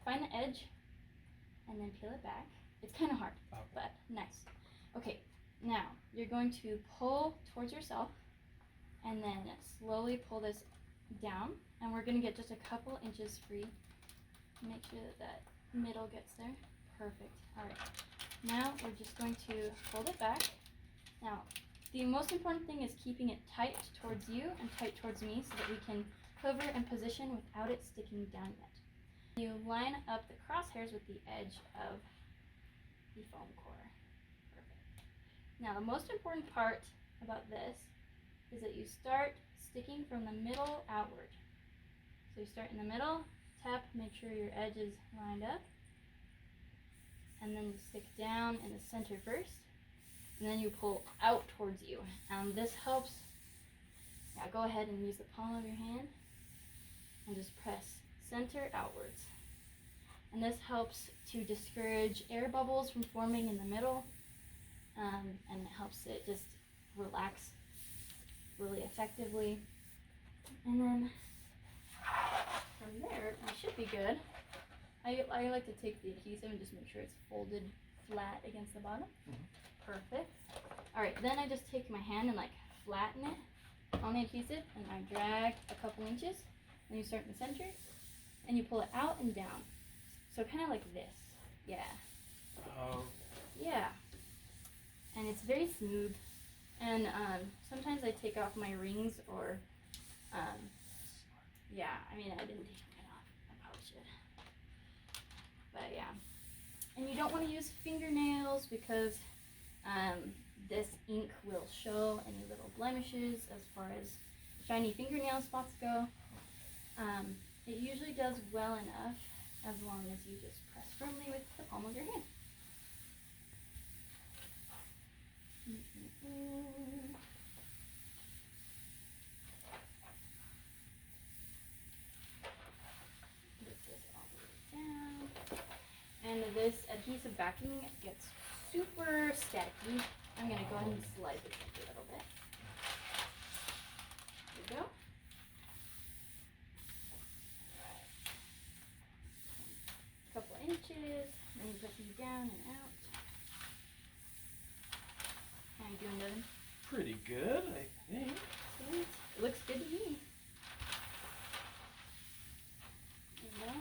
find the edge and then peel it back. It's kind of hard, but nice. Okay, now you're going to pull towards yourself and then slowly pull this down, and we're going to get just a couple inches free. Make sure that that middle gets there. Perfect. All right. Now we're just going to fold it back. Now, the most important thing is keeping it tight towards you and tight towards me so that we can cover and position without it sticking down yet. You line up the crosshairs with the edge of the foam core. Perfect. Now, the most important part about this is that you start sticking from the middle outward. So you start in the middle, tap, make sure your edge is lined up, and then you stick down in the center first, and then you pull out towards you. This helps. Now go ahead and use the palm of your hand and just press center outwards. And this helps to discourage air bubbles from forming in the middle, and it helps it just relax really effectively. And then from there, you should be good. I like to take the adhesive and just make sure it's folded flat against the bottom. Perfect. All right, then I just take my hand and like flatten it on the adhesive, and I drag a couple inches. And you start in the center, and you pull it out and down. So kind of like this. Yeah. Oh. Yeah. And it's very smooth. And sometimes I take off my rings or, yeah, I mean, I didn't take them off. I probably should. But yeah. And you don't want to use fingernails because this ink will show any little blemishes as far as shiny fingernail spots go. It usually does well enough as long as you just press firmly with the palm of your hand. Get this all the way down. And this adhesive backing gets super staticky. I'm going to go ahead and slide this up a little bit. There we go. A couple inches, then you press these down and out. How you doing, Devin? Pretty good, I think. Sweet. It looks good to me. There you go.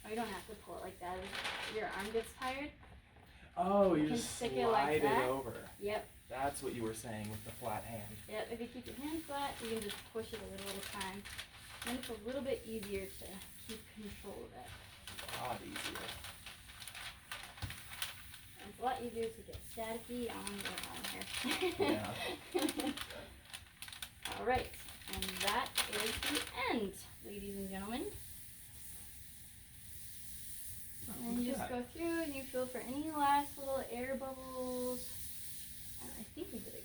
Oh, you don't have to pull it like that. If your arm gets tired. Oh, you can just stick slide it like that. over. Yep. That's what you were saying with the flat hand. Yep. If you keep your hand flat, you can just push it a little at a time. Then it's a little bit easier to keep control of it. A lot easier. And it's a lot easier to get staticky on your arm here. Yeah. All right. And that is the end, ladies and gentlemen. And you just go through and you feel for any last little air bubbles. And I think we did a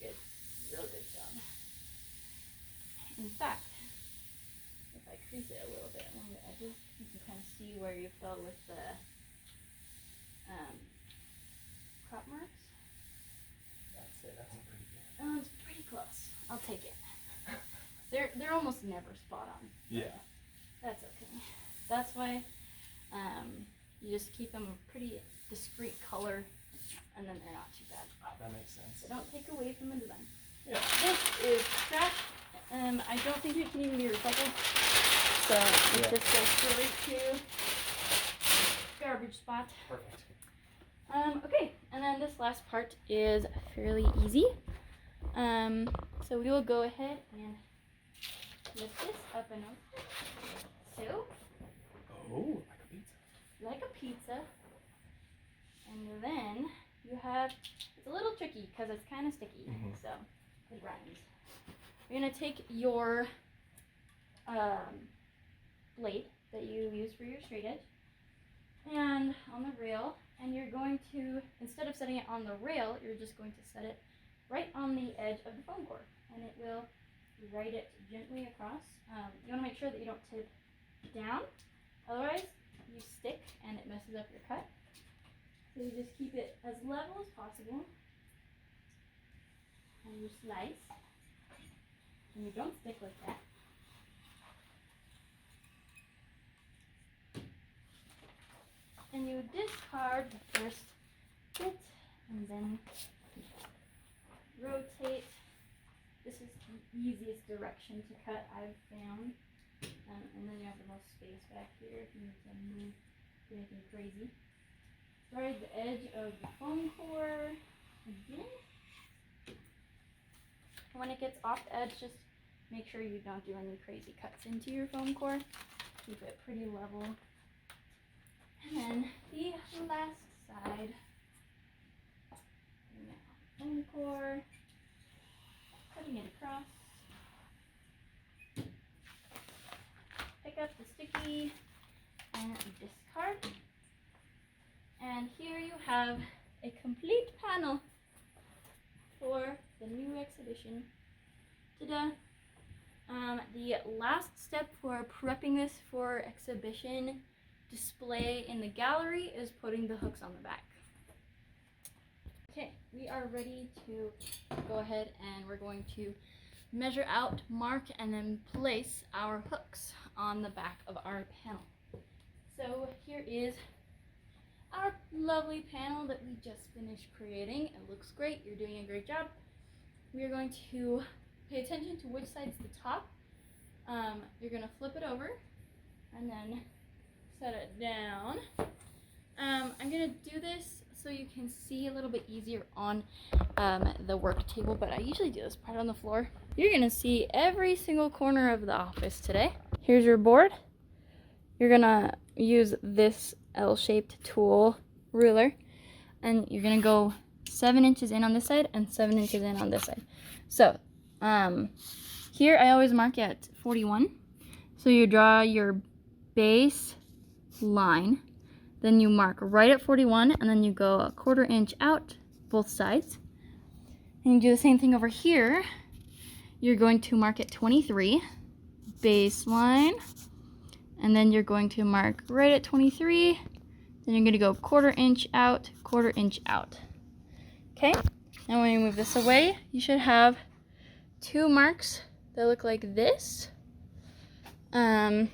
real good job. In fact, if I crease it a little bit along the edges, you can kind of see where you fell with the crop marks. That's it. That's pretty good. Oh, it's pretty close. I'll take it. They're almost never spot on. Yeah. That's okay. That's why You just keep them a pretty discreet color, and then they're not too bad. Oh, that makes sense. So don't take away from the design. Yeah. This is trash. I don't think it can even be recycled. So it just goes straight to garbage spot. Perfect. Okay, and then this last part is fairly easy. So we will go ahead and lift this up and over. So, Oh, like a pizza. like a pizza. And then you have, it's a little tricky because it's kind of sticky, so it rhymes. You're going to take your blade that you use for your straight edge and on the rail, and you're going to, instead of setting it on the rail, you're just going to set it right on the edge of the foam core, and it will ride it gently across. You want to make sure that you don't tip down, otherwise you stick and it messes up your cut. So you just keep it as level as possible, and you slice, and you don't stick like that. And you discard the first bit, and then rotate. This is the easiest direction to cut, I've found. And then you have the most space back here if you need to move anything crazy. Ride the edge of the foam core again. When it gets off the edge, just make sure you don't do any crazy cuts into your foam core. Keep it pretty level. And then the last side. Foam core. Cutting it across. Pick up the sticky and discard. And here you have a complete panel for the new exhibition. Ta-da! The last step for prepping this for exhibition display in the gallery is putting the hooks on the back. Okay, we are ready to go ahead and we're going to measure out, mark, and then place our hooks on the back of our panel. So here is our lovely panel that we just finished creating. It looks great. You're doing a great job. We are going to pay attention to which side's the top. You're going to flip it over and then set it down. I'm going to do this so you can see a little bit easier on the work table, but I usually do this part on the floor. You're going to see every single corner of the office today. Here's your board. You're going to use this L-shaped tool ruler, and you're going to go 7 inches in on this side and 7 inches in on this side. So here I always mark at 41. So you draw your base line, then you mark right at 41, and then you go a 1/4 inch out both sides. And you do the same thing over here. You're going to mark at 23, baseline, and then you're going to mark right at 23. Then you're going to go 1/4 inch out, 1/4 inch out. Okay, now when you move this away, you should have 2 marks that look like this. And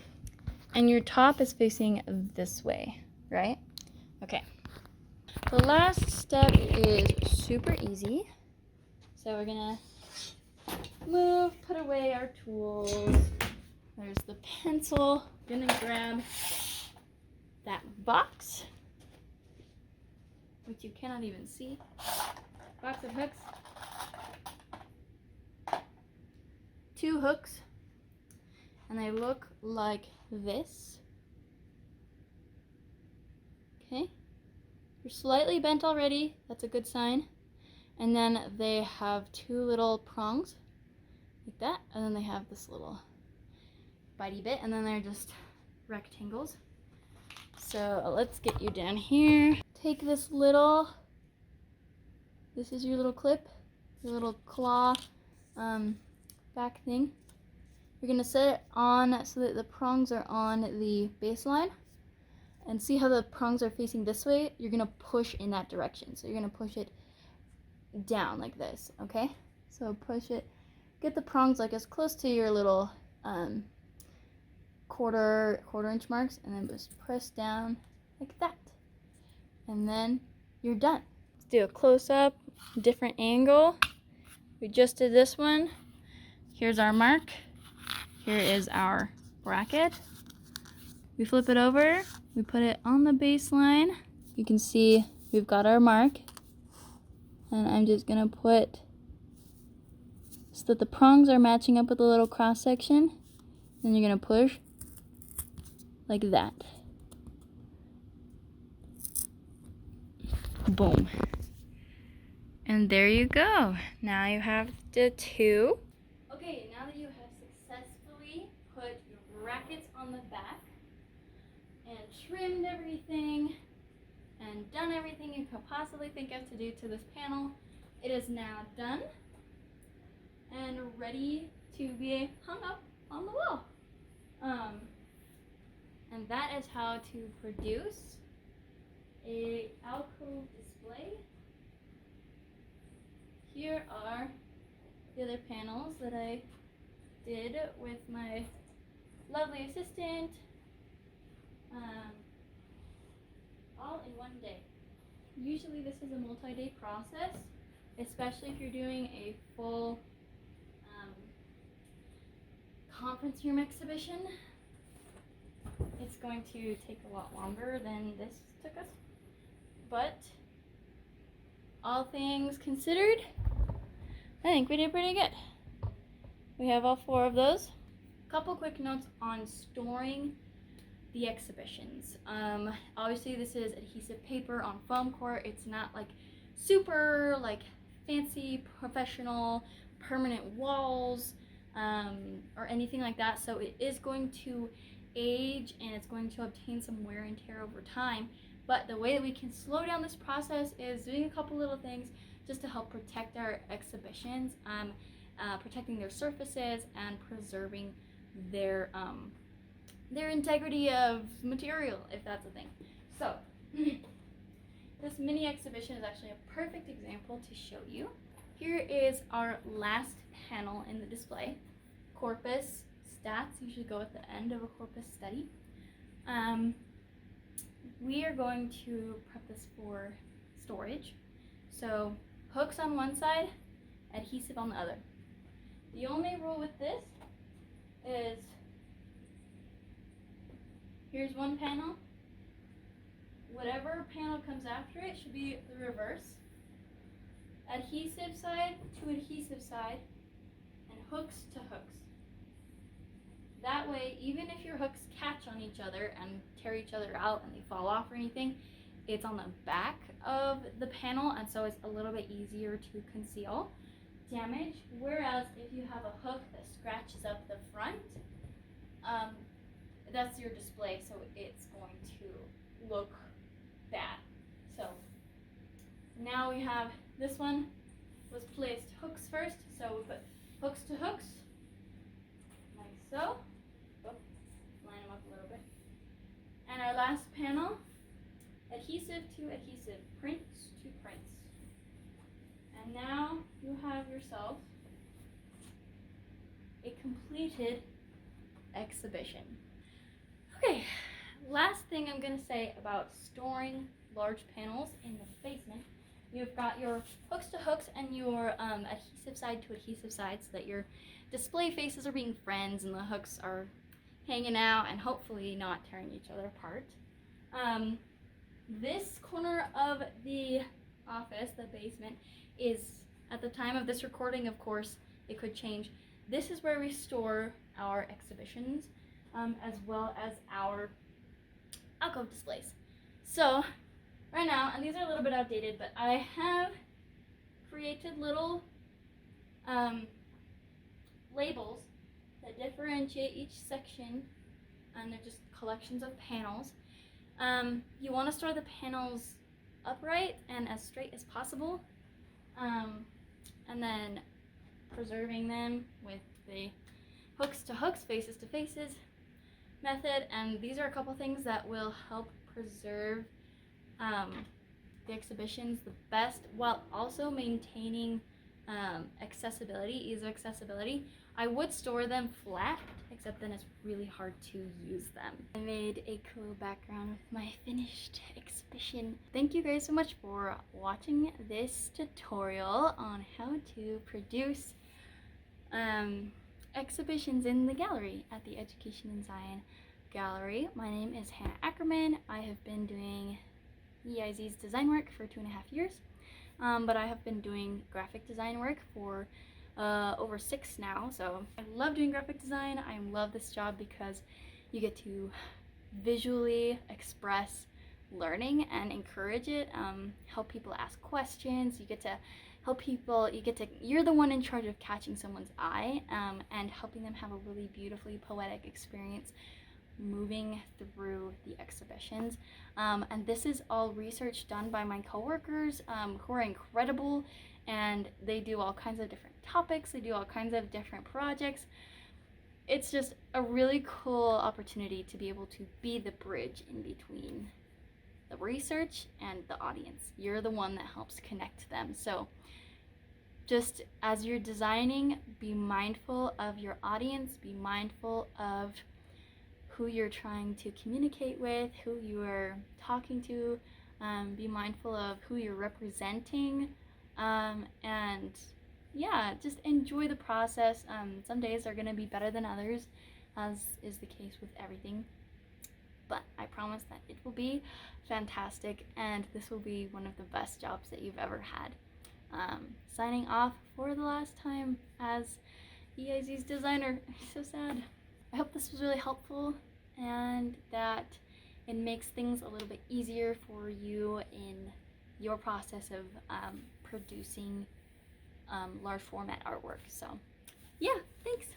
your top is facing this way, right? Okay. The last step is super easy. So we're gonna put away our tools. There's the pencil. We're gonna grab that box, which you cannot even see. Box of hooks. 2 hooks. And they look like this. Okay. They're slightly bent already. That's a good sign. And then they have 2 little prongs like that, and then they have this little bitey bit, and then they're just rectangles. So let's get you down here. Take this is your little clip, your little claw back thing. You're gonna set it on so that the prongs are on the baseline, and see how the prongs are facing this way? You're gonna push in that direction. So you're gonna push it down like this, okay? So push it, get the prongs like as close to your little 1/4 inch marks, and then just press down like that. and then you're done. Let's do a close-up, different angle. We just did this one. Here's our mark. Here is our bracket. We flip it over, we put it on the baseline. You can see we've got our mark. And I'm just gonna put so that the prongs are matching up with the little cross section. Then you're gonna push like that. Boom. And there you go. Now you have the two. Okay, now that you have successfully put your brackets on the back and trimmed everything and done everything you could possibly think of to do to this panel, it is now done and ready to be hung up on the wall. And that is how to produce a alcove display. Here are the other panels that I did with my lovely assistant, all in one day. Usually this is a multi-day process, especially if you're doing a full conference room exhibition. It's going to take a lot longer than this took us, but all things considered, I think we did pretty good. We have all 4 of those. Couple quick notes on storing the exhibitions. Obviously this is adhesive paper on foam core. It's not like super like fancy professional permanent walls or anything like that, so it is going to age and it's going to obtain some wear and tear over time. But the way that we can slow down this process is doing a couple little things just to help protect our exhibitions, protecting their surfaces and preserving their integrity of material, if that's a thing. So this mini exhibition is actually a perfect example to show you. Here is our last panel in the display. Corpus stats usually go at the end of a corpus study. We are going to prep this for storage. So hooks on one side, adhesive on the other. The only rule with this is here's one panel. Whatever panel comes after it should be the reverse. Adhesive side to adhesive side and hooks to hooks. That way, even if your hooks catch on each other and tear each other out and they fall off or anything, it's on the back of the panel, and so it's a little bit easier to conceal damage. Whereas if you have a hook that scratches up the front, that's your display, so it's going to look bad. So now we have this one was placed hooks first, so we put hooks to hooks, like so. Line them up a little bit. And our last panel, adhesive to adhesive, prints to prints. And now you have yourself a completed exhibition. Okay, last thing I'm going to say about storing large panels in the basement. You've got your hooks to hooks and your adhesive side to adhesive side so that your display faces are being friends and the hooks are hanging out and hopefully not tearing each other apart. This corner of the office, the basement, is, at the time of this recording, of course, it could change. This is where we store our exhibitions, as well as our alcove displays. So, right now, and these are a little bit outdated, but I have created little labels that differentiate each section, and they're just collections of panels. You want to store the panels upright and as straight as possible, and then preserving them with the hooks to hooks, faces to faces method. And these are a couple things that will help preserve the exhibitions the best, while also maintaining accessibility, ease of accessibility. I would store them flat, except then it's really hard to use them. I made a cool background with my finished exhibition. exhibition. Thank you guys so much for watching this tutorial on how to produce exhibitions in the gallery at the Education in Zion Gallery. My name is Hannah Ackerman. I have been doing EIZ's design work for 2.5 years, but I have been doing graphic design work for over 6 now. So I love doing graphic design. I love this job because you get to visually express learning and encourage it, help people ask questions. You get to help people, you're the one in charge of catching someone's eye, and helping them have a really beautifully poetic experience moving through the exhibitions. And this is all research done by my coworkers, who are incredible, and they do all kinds of different topics, they do all kinds of different projects. It's just a really cool opportunity to be able to be the bridge in between the research and the audience. You're the one that helps connect them. So just as you're designing, be mindful of your audience, be mindful of who you're trying to communicate with, who you are talking to, be mindful of who you're representing, and yeah, just enjoy the process. Some days are gonna be better than others, as is the case with everything, but I promise that it will be fantastic, and this will be one of the best jobs that you've ever had. Signing off for the last time as EIZ's designer. So sad. I hope this was really helpful and that it makes things a little bit easier for you in your process of producing large format artwork. So yeah, thanks.